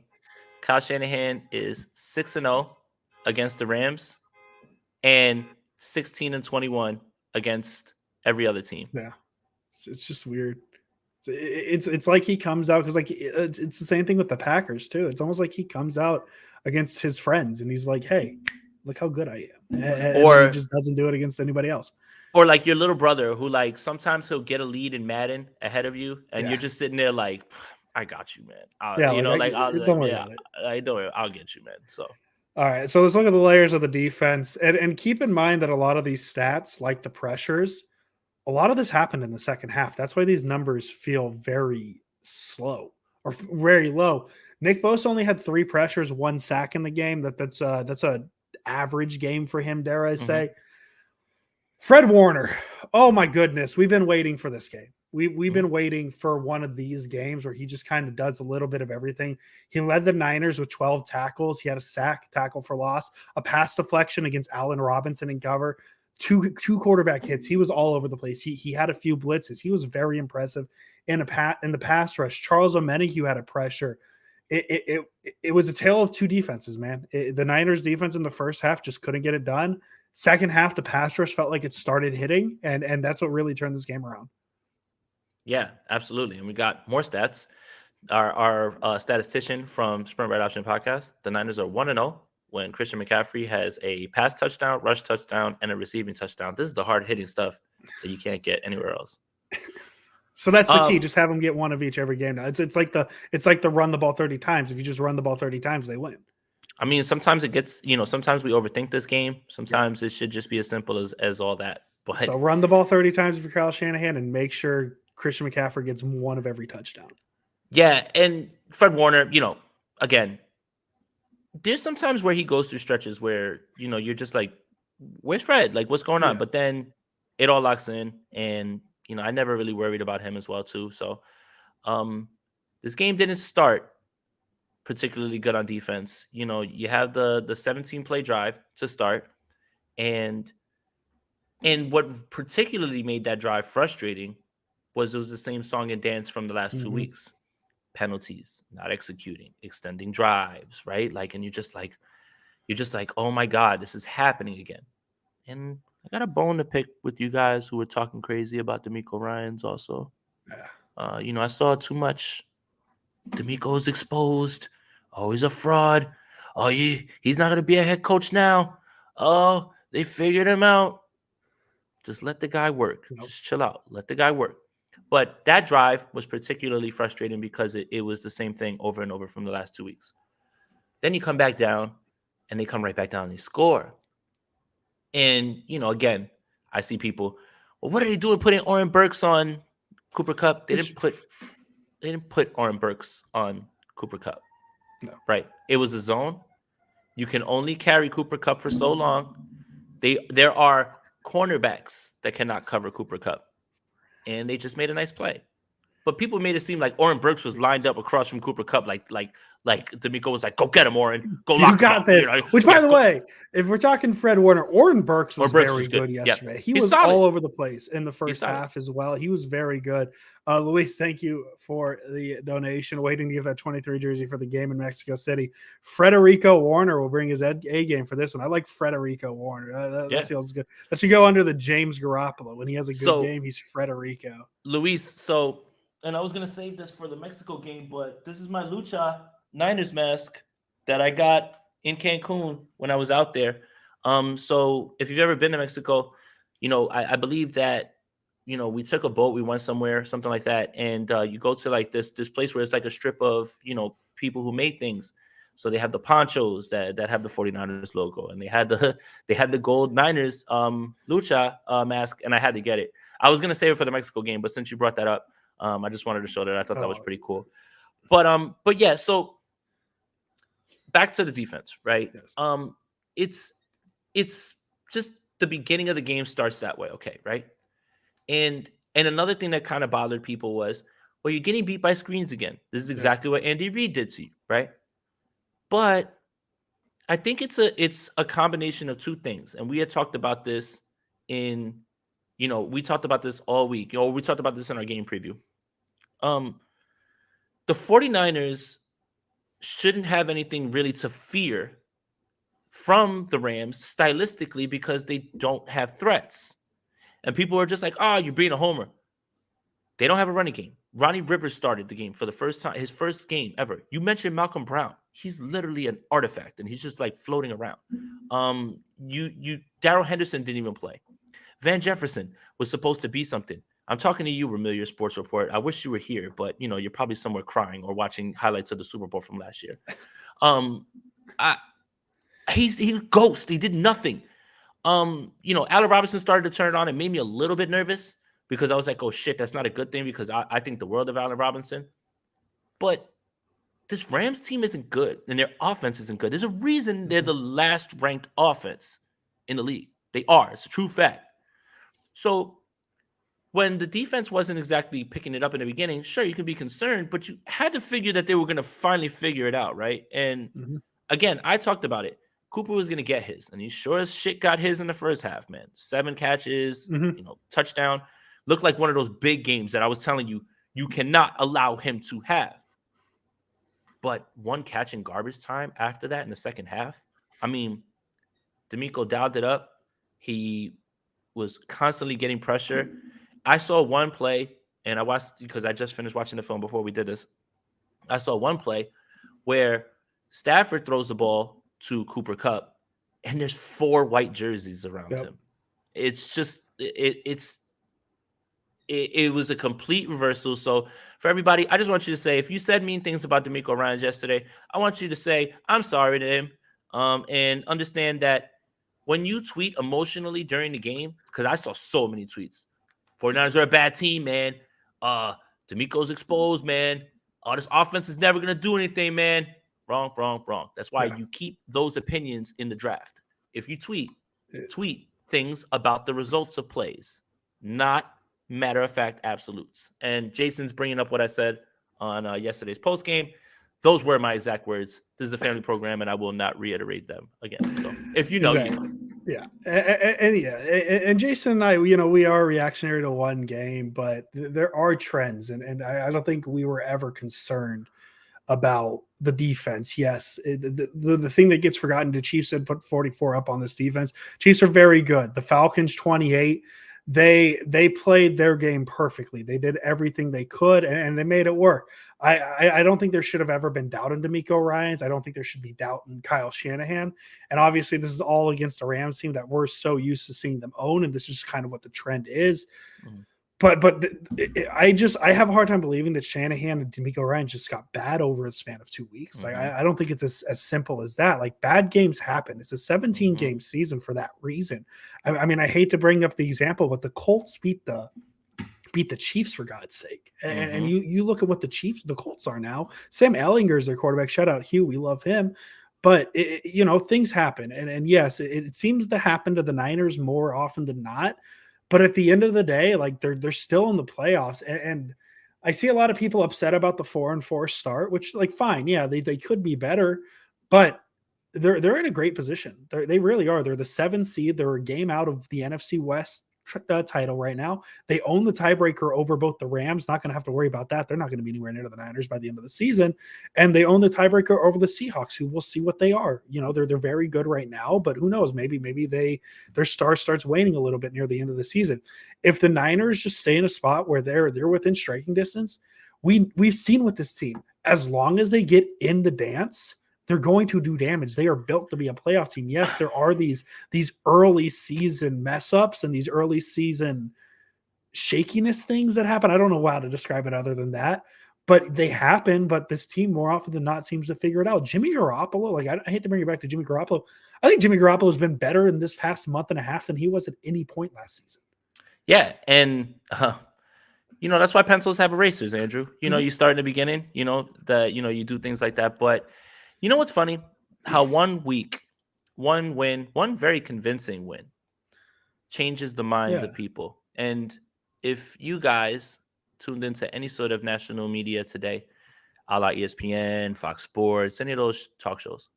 Kyle Shanahan is 6-0 against the Rams and 16-21 against every other team. Yeah. It's just weird. It's like he comes out because it's the same thing with the Packers too. It's almost like he comes out against his friends and he's like, "Hey, look how good I am," and he just doesn't do it against anybody else. Or like your little brother who sometimes he'll get a lead in Madden ahead of you, and you're just sitting there like, "I got you, man." Don't worry about it. I'll get you, man. So. All right, so let's look at the layers of the defense, and keep in mind that a lot of these stats, like the pressures, a lot of this happened in the second half. That's why these numbers feel very slow or very low. Nick Bosa only had 3 pressures, 1 sack in the game. That's a average game for him, dare I say. Mm-hmm. Fred Warner. Oh my goodness, we've been waiting for this game. We've been waiting for one of these games where he just kind of does a little bit of everything. He led the Niners with 12 tackles. He had a sack, tackle for loss, a pass deflection against Allen Robinson in cover. Two quarterback hits. He was all over the place. He had a few blitzes. He was very impressive in the pass rush. Charles Omenihu had a pressure. It was a tale of 2 defenses, man. The Niners defense in the first half just couldn't get it done. Second half, the pass rush felt like it started hitting, and that's what really turned this game around. Yeah, absolutely. And we got more stats. Our statistician from Sprint Right Option Podcast, the Niners are 1-0. When Christian McCaffrey has a pass touchdown, rush touchdown, and a receiving touchdown. This is the hard-hitting stuff that you can't get anywhere else. So that's the key. Just have them get one of each every game now. It's like the run the ball 30 times. If you just run the ball 30 times, they win. I mean, sometimes it gets, sometimes we overthink this game. Sometimes it should just be as simple as all that. But so run the ball 30 times if you're Kyle Shanahan and make sure Christian McCaffrey gets one of every touchdown. Yeah, and Fred Warner, again, there's sometimes where he goes through stretches where, you're just like, where's Fred? Like, what's going on? But then it all locks in. And, I never really worried about him as well, too. So this game didn't start particularly good on defense. You have the 17-play drive to start. And what particularly made that drive frustrating was it was the same song and dance from the last 2 weeks. Penalties, not executing, extending drives, right? And you're just like, oh my God, this is happening again. And I got a bone to pick with you guys who were talking crazy about D'Amico Ryans also. Yeah. I saw too much. D'Amico's exposed. Oh, he's a fraud. Oh, he's not going to be a head coach now. Oh, they figured him out. Just let the guy work. Nope. Just chill out. Let the guy work. But that drive was particularly frustrating because it was the same thing over and over from the last 2 weeks. Then you come back down, and they come right back down and they score. And, again, I see people, well, what are they doing putting Oren Burks on Cooper Kupp? They didn't put Oren Burks on Cooper Kupp. No. Right. It was a zone. You can only carry Cooper Kupp for so long. There are cornerbacks that cannot cover Cooper Kupp. And they just made a nice play. But people made it seem like Oren Burks was lined up across from Cooper Kupp, like D'Amico was like, "Go get him, Oren. Go lock You him got up," this. Which, by the way, if we're talking Fred Warner, Oren Burks was very good yesterday. Yep. He He's was solid. all over the place in the first half as well. He was very good. Luis, thank you for the donation. Waiting to give that 23 jersey for the game in Mexico City. Frederico Warner will bring his A game for this one. I like Frederico Warner. That feels good. That should go under the James Garoppolo. When he has a good game, he's Frederico. Luis, and I was going to save this for the Mexico game, but this is my Lucha Niners mask that I got in Cancun when I was out there. So if you've ever been to Mexico, I believe that, we took a boat, we went somewhere, something like that. And you go to like this place where it's like a strip of, people who made things. So they have the ponchos that have the 49ers logo, and they had the gold Niners Lucha mask, and I had to get it. I was going to save it for the Mexico game, but since you brought that up, I just wanted to show that. I thought that was pretty cool. But yeah, so back to the defense, right? Yes. It's just the beginning of the game starts that way, okay, right? And another thing that kind of bothered people was, well, you're getting beat by screens again. This is exactly what Andy Reid did to you, right? But I think it's a combination of two things, and we had talked about this we talked about this all week. We talked about this in our game preview. The 49ers shouldn't have anything really to fear from the Rams stylistically because they don't have threats. And people are just like, oh, you're being a homer. They don't have a running game. Ronnie Rivers started the game for the first time, his first game ever. You mentioned Malcolm Brown. He's literally an artifact, and he's just like floating around. Darrell Henderson didn't even play. Van Jefferson was supposed to be something. I'm talking to you, Ramillier Sports Report. I wish you were here, but you're probably somewhere crying or watching highlights of the Super Bowl from last year. He's a ghost. He did nothing. Allen Robinson started to turn it on. It made me a little bit nervous because I was like, oh shit, that's not a good thing because I think the world of Allen Robinson. But this Rams team isn't good, and their offense isn't good. There's a reason they're the last ranked offense in the league. They are. It's a true fact. So when the defense wasn't exactly picking it up in the beginning, sure, you can be concerned, but you had to figure that they were going to finally figure it out, right? And again, I talked about it. Cooper was going to get his, and he sure as shit got his in the first half, man. 7 catches, touchdown. Looked like one of those big games that I was telling you, you cannot allow him to have. But 1 catch in garbage time after that in the second half, I mean, D'Amico dialed it up. He was constantly getting pressure. I saw one play, and I watched because I just finished watching the film before we did this. I saw one play where Stafford throws the ball to Cooper Kupp, and there's 4 white jerseys around him. It's just it was a complete reversal. So for everybody, I just want you to say, if you said mean things about D'Amico Ryans yesterday, I want you to say, I'm sorry to him, and understand that when you tweet emotionally during the game, because I saw so many tweets, 49ers are a bad team, man. D'Amico's exposed, man. This offense is never going to do anything, man. Wrong. That's why you keep those opinions in the draft. If you tweet things about the results of plays, not matter-of-fact absolutes. And Jason's bringing up what I said on yesterday's postgame. Those were my exact words. This is a family program, and I will not reiterate them again. So if you know, you know. Yeah. And Jason and I, we are reactionary to one game, but there are trends. And I don't think we were ever concerned about the defense. Yes, the thing that gets forgotten, the Chiefs had put 44 up on this defense. Chiefs are very good. The Falcons 28. They played their game perfectly. They did everything they could, and they made it work. I don't think there should have ever been doubt in D'Amico Ryans. I don't think there should be doubt in Kyle Shanahan. And obviously, this is all against the Rams team that we're so used to seeing them own, and this is kind of what the trend is. Mhm. I have a hard time believing that Shanahan and D'Amico Ryans just got bad over a span of 2 weeks. Like I don't think it's as simple as that. Like bad games happen. It's a 17 game season for that reason. I mean, I hate to bring up the example, but the Colts beat the Chiefs for God's sake. And you look at what the Colts are now. Sam Ehlinger is their quarterback. Shout out Hugh, we love him. But things happen, and yes, it seems to happen to the Niners more often than not. But at the end of the day, like they're still in the playoffs, and I see a lot of people upset about the 4-4 start, which like fine, yeah, they could be better, but they're in a great position. They really are. They're the 7th seed. They're a game out of the NFC West title right now. They own the tiebreaker over both the Rams. Not going to have to worry about that. They're not going to be anywhere near the Niners by the end of the season. And they own the tiebreaker over the Seahawks, who we'll see what they are. They're very good right now, but who knows? Maybe their star starts waning a little bit near the end of the season. If the Niners just stay in a spot where they're within striking distance, we've seen with this team, as long as they get in the dance, they're going to do damage. They are built to be a playoff team. Yes, there are these early season mess ups and these early season shakiness things that happen. I don't know how to describe it other than that, but they happen. But this team more often than not seems to figure it out. Jimmy Garoppolo, like I hate to bring it back to Jimmy Garoppolo. I think Jimmy Garoppolo has been better in this past month and a half than he was at any point last season. Yeah, and that's why pencils have erasers, Andrew. You start in the beginning. You do things like that, but. You know what's funny? How 1 week, one win, one very convincing win changes the minds of people. And if you guys tuned into any sort of national media today, a la ESPN, Fox Sports, any of those talk shows,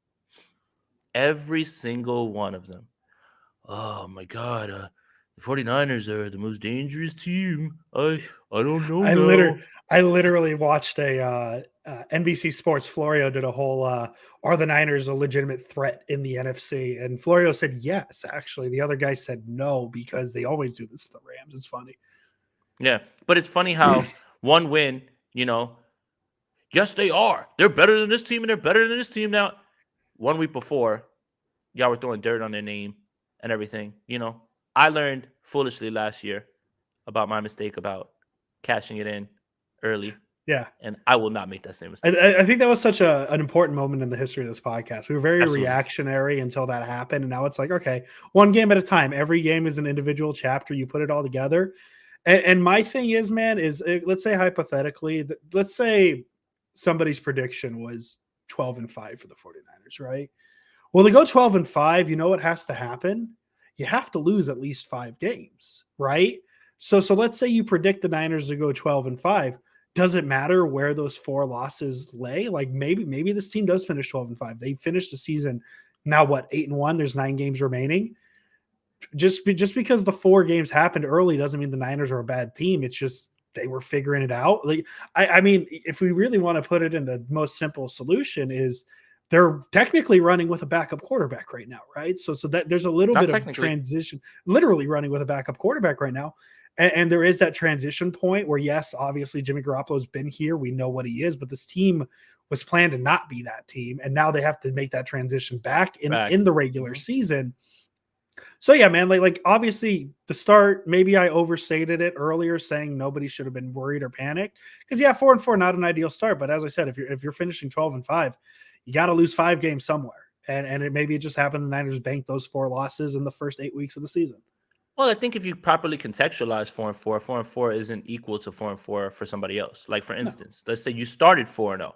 every single one of them, oh my God, the 49ers are the most dangerous team. I don't know. I literally watched a NBC Sports. Florio did a whole are the Niners a legitimate threat in the NFC? And Florio said yes, actually. The other guy said no, because they always do this to the Rams. It's funny. Yeah, but it's funny how one win, yes, they are. They're better than this team, and they're better than this team now. 1 week before, y'all were throwing dirt on their name and everything. I learned foolishly last year about my mistake about cashing it in early. Yeah. And I will not make that same mistake. I think that was such an important moment in the history of this podcast. We were very reactionary until that happened. And now it's like, okay, one game at a time. Every game is an individual chapter. You put it all together. And my thing is, man, let's say hypothetically, let's say somebody's prediction was 12-5 for the 49ers, right? Well, to go 12-5, you know what has to happen? You have to lose at least 5 games, right? So let's say you predict the Niners to go 12-5. Does it matter where those 4 losses lay? Like maybe this team does finish 12-5. They finished the season now, 8-1? There's 9 games remaining. Just because the 4 games happened early doesn't mean the Niners are a bad team. It's just they were figuring it out. Like I mean, if we really want to put it in the most simple solution, is they're technically running with a backup quarterback right now, right? So that there's a little bit of transition, literally running with a backup quarterback right now. And there is that transition point where, yes, obviously Jimmy Garoppolo's been here. We know what he is, but this team was planned to not be that team. And now they have to make that transition back in the regular season. So, yeah, man, like obviously the start, maybe I overstated it earlier saying nobody should have been worried or panicked. Because, yeah, 4-4, not an ideal start. But as I said, if you're finishing 12-5, you got to lose 5 games somewhere. And maybe it just happened the Niners banked those 4 losses in the first 8 weeks of the season. Well, I think if you properly contextualize 4-4, 4-4 isn't equal to 4-4 for somebody else. Like, for instance, let's say you started 4-0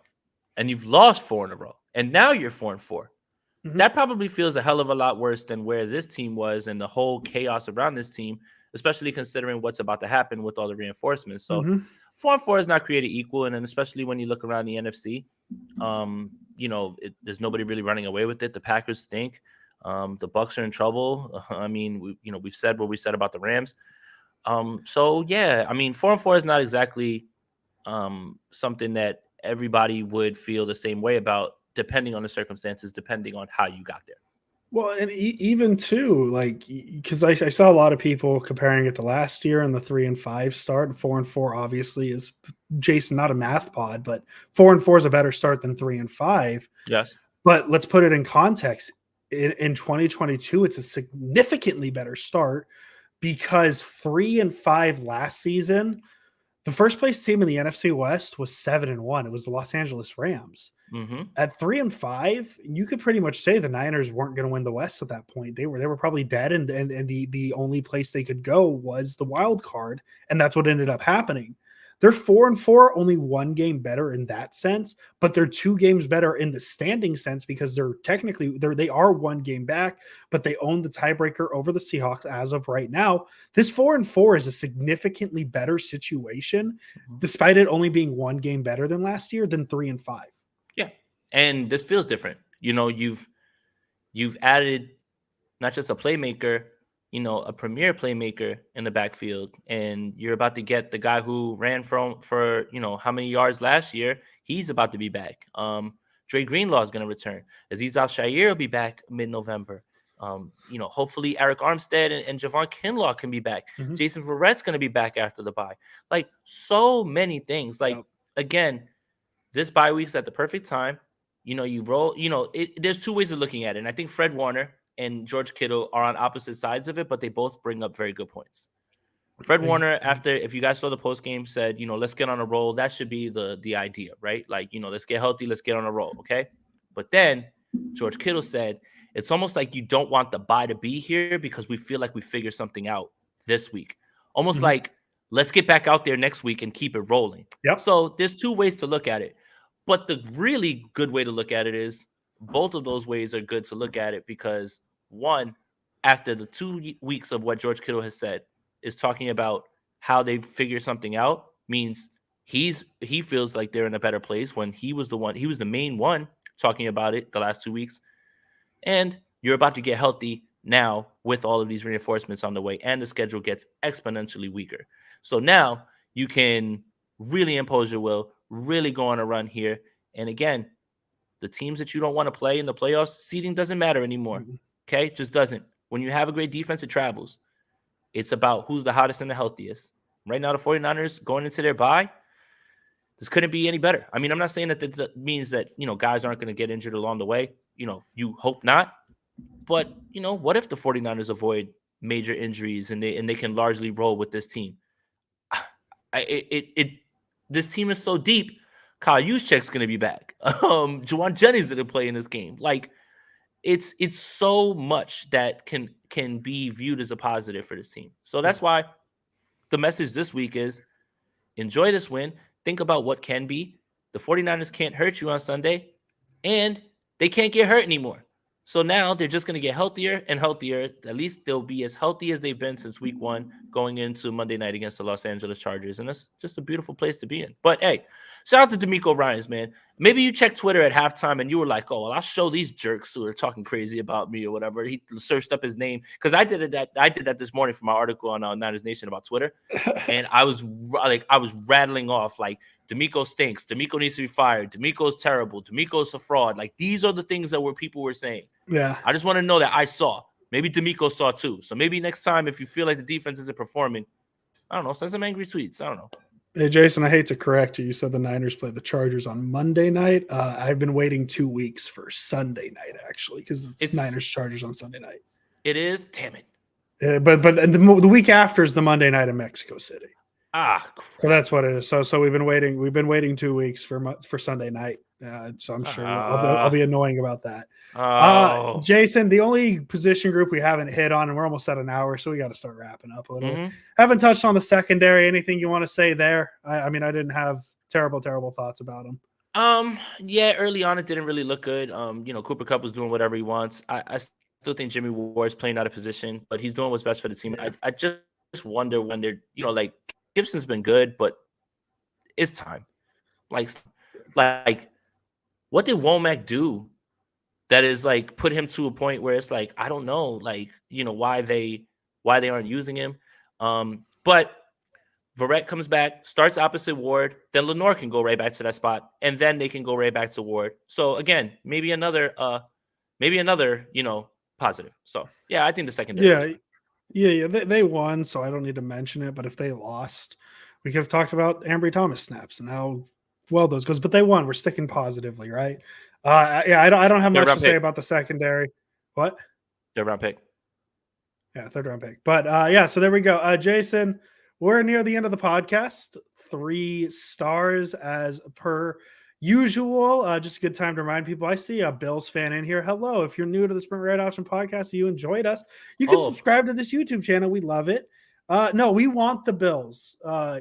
and you've lost 4 in a row, and now you're 4-4. Mm-hmm. That probably feels a hell of a lot worse than where this team was and the whole chaos around this team, especially considering what's about to happen with all the reinforcements. So 4-4 is not created equal, and then especially when you look around the NFC, there's nobody really running away with it. The Packers stink. The Bucs are in trouble. I mean, we've said what we said about the Rams. So yeah, I mean, 4-4 is not exactly something that everybody would feel the same way about, depending on the circumstances, depending on how you got there. Well, and even too, like, because I saw a lot of people comparing it to last year and the 3-5 start. 4-4 obviously is, Jason, not a math pod, but 4-4 is a better start than 3-5. Yes. But let's put it in context. In 2022, it's a significantly better start because 3-5 last season, the first place team in the NFC West was 7-1. It was the Los Angeles Rams. Mm-hmm. At 3-5, you could pretty much say the Niners weren't going to win the West at that point. They were probably dead, and the only place they could go was the wild card, and that's what ended up happening. They're 4-4, only one game better in that sense, but they're 2 games better in the standing sense because they are 1 game back, but they own the tiebreaker over the Seahawks as of right now. This 4-4 is a significantly better situation, despite it only being 1 game better than last year than 3-5. Yeah, and this feels different. You've added not just a playmaker, a premier playmaker in the backfield, and you're about to get the guy who ran for how many yards last year. He's about to be back. Dre Greenlaw is going to return. Azeez Al-Shaair will be back mid-November. Hopefully Eric Armstead and Javon Kinlaw can be back. Mm-hmm. Jason Verrett's going to be back after the bye. Like, so many things. Like, again, this bye week's at the perfect time. You roll, there's 2 ways of looking at it. And I think Fred Warner and George Kittle are on opposite sides of it, but they both bring up very good points. Fred Warner, if you guys saw the post game, said, let's get on a roll. That should be the idea, right? Like, let's get healthy, let's get on a roll, okay? But then George Kittle said, it's almost like you don't want the bye to be here because we feel like we figured something out this week. Almost like, let's get back out there next week and keep it rolling. Yep. So there's 2 ways to look at it. But the really good way to look at it is both of those ways are good to look at it because, one, after the 2 weeks of what George Kittle has said is talking about how they figure something out, means he feels like they're in a better place when he was the main one talking about it the last 2 weeks. And you're about to get healthy now with all of these reinforcements on the way, and the schedule gets exponentially weaker. So now you can really impose your will, really go on a run here. And again, the teams that you don't want to play in the playoffs, seeding doesn't matter anymore. Okay? It just doesn't. When you have a great defense, it travels. It's about who's the hottest and the healthiest. Right now, the 49ers going into their bye, this couldn't be any better. I mean, I'm not saying that means that, guys aren't going to get injured along the way. You hope not. But, what if the 49ers avoid major injuries and they can largely roll with this team? This team is so deep. Kyle Juszczyk's going to be back. Juwan Jennings didn't play in this game. Like, it's so much that can be viewed as a positive for this team. So that's why the message this week is enjoy this win. Think about what can be. The 49ers can't hurt you on Sunday, and they can't get hurt anymore. So now they're just going to get healthier and healthier. At least they'll be as healthy as they've been since week 1 going into Monday night against the Los Angeles Chargers. And that's just a beautiful place to be in. But, hey, shout out to DeMeco Ryans, man. Maybe you checked Twitter at halftime and you were like, oh, well, I'll show these jerks who are talking crazy about me or whatever. He searched up his name. Because I did that this morning for my article on Niners Nation about Twitter. And I was rattling off like, DeMeco stinks. DeMeco needs to be fired. DeMeco's terrible. DeMeco's a fraud. Like, these are the things that people were saying. Yeah. I just want to know that I saw. Maybe DeMeco saw too. So maybe next time, if you feel like the defense isn't performing, I don't know, send some angry tweets. I don't know. Hey, Jason, I hate to correct you. You said the Niners play the Chargers on Monday night. I've been waiting 2 weeks for Sunday night, actually, because it's Niners-Chargers on Sunday night. It is? Damn it. But the week after is the Monday night in Mexico City. So that's what it is. So we've been waiting. We've been waiting 2 weeks for Sunday night. So I'm sure I'll be annoying about that. Jason, the only position group we haven't hit on, and we're almost at an hour, so we got to start wrapping up a little. Haven't touched on the secondary. Anything you want to say there? I mean, I didn't have terrible thoughts about them. Yeah, early on it didn't really look good. Cooper Kupp was doing whatever he wants. I still think Jimmy Ward is playing out of position, but he's doing what's best for the team. I just wonder when they're, like, Gibson's been good, but it's time. Like what did Womack do that is like put him to a point where it's like, I don't know, like, why they aren't using him. But Verrett comes back, starts opposite Ward, then Lenore can go right back to that spot, and then they can go right back to Ward. So again, maybe another positive. So yeah, I think the secondary. Yeah. They won, so I don't need to mention it. But if they lost, we could have talked about Ambry Thomas snaps and how well those goes. But they won. We're sticking positively, right? Yeah, I don't have much to say about the secondary. What? Third round pick. Yeah, third round pick. But yeah, so there we go. Jason, we're near the end of the podcast. 3 stars as per usual. Just a good time to remind people. I see a Bills fan in here. Hello. If you're new to the Sprint Red Option podcast, you enjoyed us, you can subscribe to this YouTube channel. We love it. No, we want the Bills.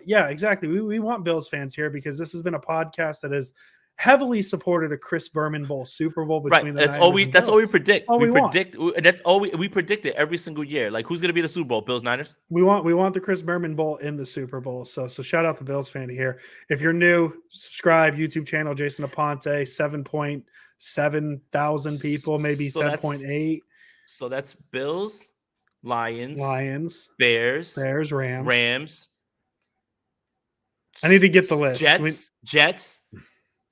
Yeah, exactly. We want Bills fans here because this has been a podcast that has heavily supported a Chris Berman Bowl Super Bowl between the That's Niners all we and that's all we Bills. predict. All we we want. predict that's all we predict it every single year. Like who's gonna be the Super Bowl? Bills, Niners? We want the Chris Berman Bowl in the Super Bowl. So shout out the Bills fan here. If you're new, subscribe, YouTube channel, Jason Aponte, 7.7 thousand people, maybe 7.8. So that's Bills, Lions, Bears, Rams. I need to get the list. Jets,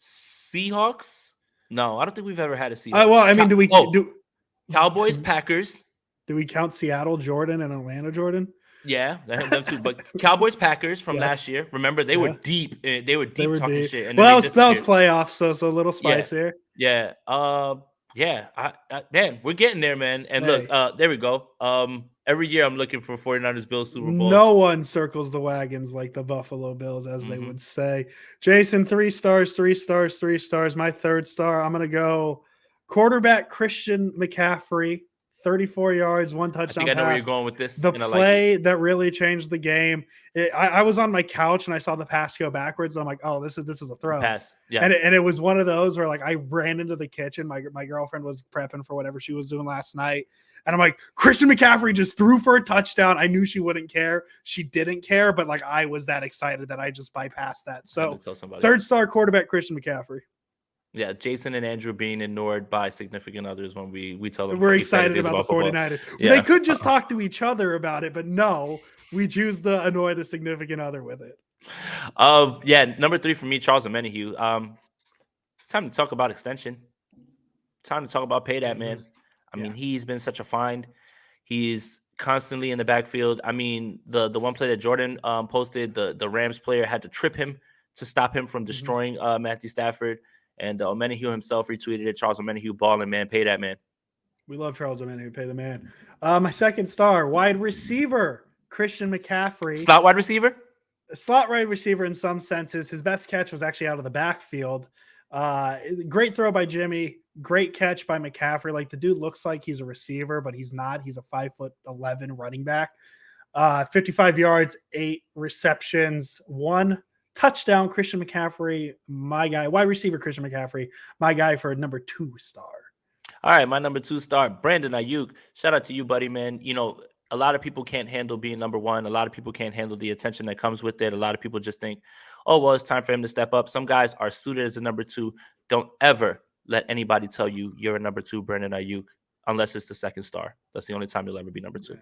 Seahawks. No, I don't think we've ever had a Seahawks. Well, I mean, do Cowboys, Packers? Do we count Seattle Jordan and Atlanta Jordan? Yeah, them too. But Cowboys, Packers from last year. Remember, they were deep. They were talking shit. And well, that was playoffs, so a little spicier. Yeah. Man, we're getting there, man. And look, there we go. Every year I'm looking for 49ers Bills Super Bowl. No one circles the wagons like the Buffalo Bills, as they would say. Jason, 3 stars. My third star, I'm going to go quarterback Christian McCaffrey, 34 yards, 1 touchdown. I think I know where you're going with this. The play that really changed the game. I was on my couch and I saw the pass go backwards. And I'm like, oh, this is a throw. Pass. Yeah. And it was one of those where like I ran into the kitchen. My girlfriend was prepping for whatever she was doing last night. And I'm like, Christian McCaffrey just threw for a touchdown. I knew she wouldn't care. She didn't care, but like I was that excited that I just bypassed that. So third star quarterback Christian McCaffrey. Yeah, Jason and Andrew being ignored by significant others when we tell them we're excited about the 49ers. Yeah. They could just talk to each other about it, but no, we choose to annoy the significant other with it. Yeah, number 3 for me, Charles Omenihu. Time to talk about extension. Time to talk about pay that man. I mean, he's been such a find. He's constantly in the backfield. I mean, the one play that Jordan posted, the Rams player had to trip him to stop him from destroying Matthew Stafford. And Omenihu himself retweeted it. Charles Omenihu balling, man. Pay that man. We love Charles Omenihu. Pay the man. My second star, wide receiver, Christian McCaffrey. Slot wide receiver? Slot wide receiver in some senses. His best catch was actually out of the backfield. Great throw by Jimmy. Great catch by McCaffrey. Like the dude looks like he's a receiver, but he's not. He's a 5'11" running back. 55 yards, 8 receptions, 1 touchdown. Christian McCaffrey, my guy. Wide receiver Christian McCaffrey, my guy for number 2 star. All right, my number 2 star, Brandon Aiyuk. Shout out to you, buddy, man. You know, a lot of people can't handle being number 1. A lot of people can't handle the attention that comes with it. A lot of people just think, oh, well, it's time for him to step up. Some guys are suited as a number 2. Don't ever let anybody tell you you're a number 2, Brandon Aiyuk, unless it's the second star. That's the only time you'll ever be number 2.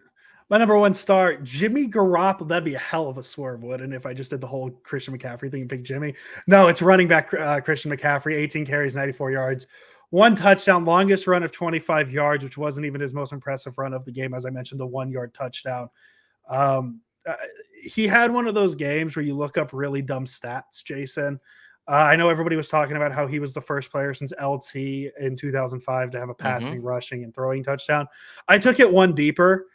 My number 1 star, Jimmy Garoppolo. That'd be a hell of a swerve, wouldn't it, if I just did the whole Christian McCaffrey thing and picked Jimmy? No, it's running back Christian McCaffrey, 18 carries, 94 yards, 1 touchdown, longest run of 25 yards, which wasn't even his most impressive run of the game. As I mentioned, the 1-yard touchdown. He had one of those games where you look up really dumb stats, Jason. I know everybody was talking about how he was the first player since LT in 2005 to have a passing, rushing, and throwing touchdown. I took it one deeper.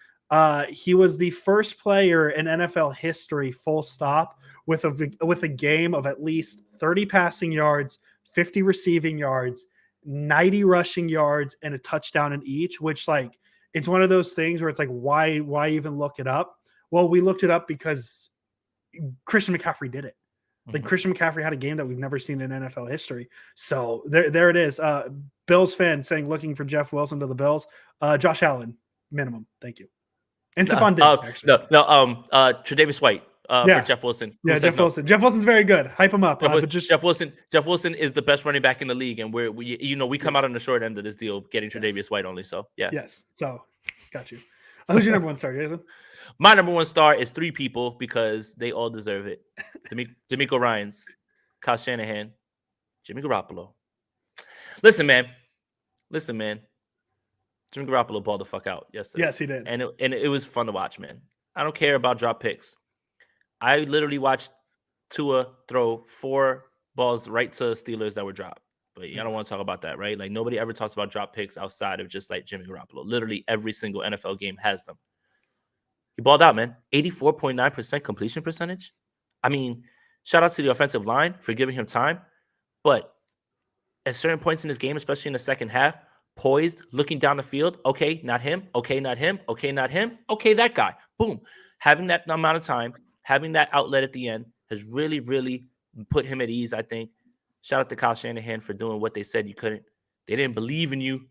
He was the first player in NFL history, full stop, with a game of at least 30 passing yards, 50 receiving yards, 90 rushing yards, and a touchdown in each, which like it's one of those things where it's like, why even look it up? Well, we looked it up because Christian McCaffrey did it. Like Christian McCaffrey had a game that we've never seen in NFL history. So there it is. Bills fan saying looking for Jeff Wilson to the Bills. Josh Allen, minimum. Thank you. And Stephon Diggs, actually. Tre'Davious White for Jeff Wilson. Yeah, Jeff Wilson. Jeff Wilson's very good. Hype him up. Jeff Wilson is the best running back in the league, and we come out on the short end of this deal, getting Tre'Davious White only. So yeah. Yes. So got you. Who's your number one star, Jason? My number one star is 3 people because they all deserve it. D'Amico Ryans, Kyle Shanahan, Jimmy Garoppolo. Listen, man. Jimmy Garoppolo balled the fuck out yesterday. Yes, he did. And it was fun to watch, man. I don't care about drop picks. I literally watched Tua throw 4 balls right to Steelers that were dropped. But I don't want to talk about that, right? Like, nobody ever talks about drop picks outside of just like Jimmy Garoppolo. Literally every single NFL game has them. He balled out, man. 84.9% completion percentage. I mean, shout out to the offensive line for giving him time. But at certain points in this game, especially in the second half, poised, looking down the field. Okay, not him. Okay, not him. Okay, not him. Okay, that guy. Boom. Having that amount of time, having that outlet at the end has really, really put him at ease, I think. Shout out to Kyle Shanahan for doing what they said you couldn't. They didn't believe in you.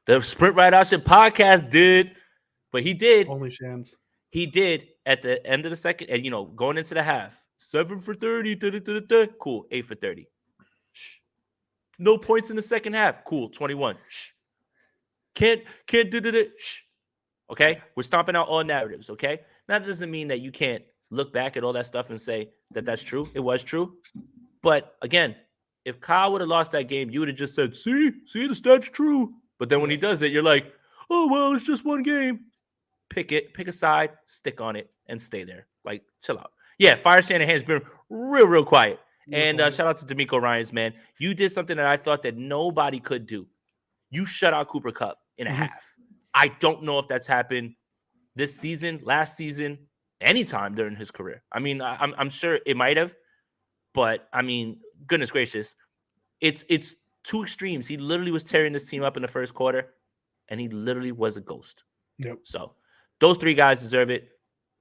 The Sprint Right Option podcast did, but he did. Only Shans. He did at the end of the second, and going into the half. 7 for 30. Cool. 8 for 30. Shh. No points in the second half. Cool. 21. Shh. Can't do that. Shh. Okay? We're stomping out all narratives, okay? That doesn't mean that you can't look back at all that stuff and say that that's true. It was true. But again, if Kyle would have lost that game, you would have just said, see, the stat's true. But then when he does it, you're like, oh, well, it's just one game. Pick a side, stick on it, and stay there. Like, chill out. Yeah, Fire Shanahan's been real quiet. And shout out to D'Amico Ryans, man. You did something that I thought that nobody could do. You shut out Cooper Kupp in a half. I don't know if that's happened this season, last season, anytime during his career. I mean, I'm sure it might have. But, I mean, goodness gracious, it's 2 extremes. He literally was tearing this team up in the first quarter, and he literally was a ghost. Yep. So, those 3 guys deserve it.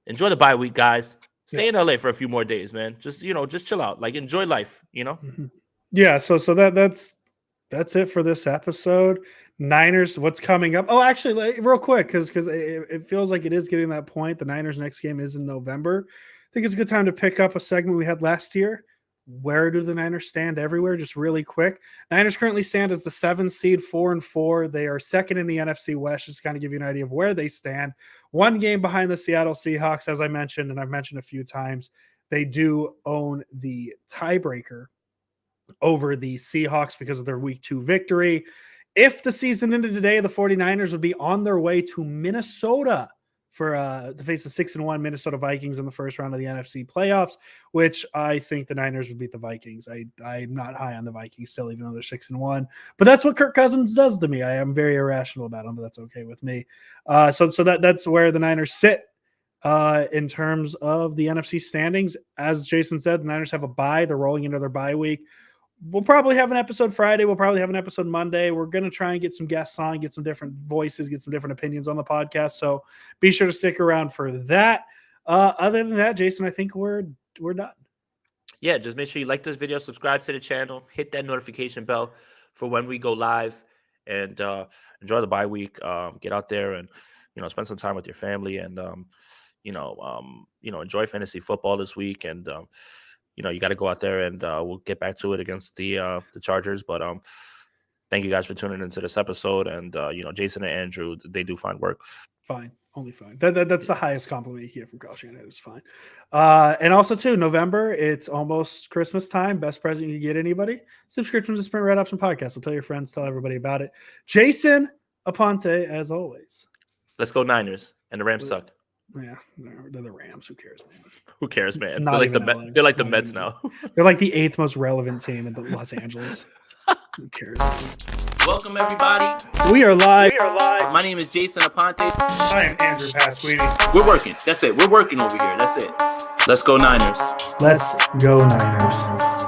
Enjoy the bye week, guys. Stay in LA for a few more days, man. Just chill out. Like, enjoy life, Yeah, so that's it for this episode. Niners, what's coming up? Oh, actually, real quick, because it feels like it is getting that point. The Niners' next game is in November. I think it's a good time to pick up a segment we had last year. Where do the Niners stand everywhere? Just really quick. Niners currently stand as the 7th seed, 4-4. They are second in the NFC West, just to kind of give you an idea of where they stand. 1 game behind the Seattle Seahawks, as I mentioned, and I've mentioned a few times. They do own the tiebreaker over the Seahawks because of their Week 2 victory. If the season ended today, the 49ers would be on their way to Minnesota for to face the 6-1 Minnesota Vikings in the first round of the NFC playoffs, which I think the Niners would beat the Vikings. I'm not high on the Vikings still, even though they're 6-1. But that's what Kirk Cousins does to me. I am very irrational about him, but that's okay with me. So that's where the Niners sit in terms of the NFC standings. As Jason said, the Niners have a bye. They're rolling into their bye week. We'll probably have an episode Friday. We'll probably have an episode Monday. We're going to try and get some guests on, get some different voices, get some different opinions on the podcast. So be sure to stick around for that. Other than that, Jason, I think we're done. Yeah, just make sure you like this video, subscribe to the channel, hit that notification bell for when we go live, and enjoy the bye week. Get out there and spend some time with your family, and enjoy fantasy football this week. And you got to go out there, and we'll get back to it against the Chargers. But thank you guys for tuning into this episode. And Jason and Andrew, they do fine work. Fine, only fine. That's the highest compliment you get from Kyle Shanahan. It's fine. And also too, November, it's almost Christmas time. Best present you can get anybody: subscription to Sprint Red Option Podcast. So tell your friends, tell everybody about it. Jason Aponte, as always. Let's go Niners. And the Rams suck. Yeah, they're the Rams. Who cares, man? Who cares, man? Not They're like even they're like the Not Mets even now. They're like the 8th most relevant team in Los Angeles. Who cares? Welcome, everybody. We are live. My name is Jason Aponte. I am Andrew Pasquini. We're working. That's it. We're working over here. That's it. Let's go Niners. Let's go Niners.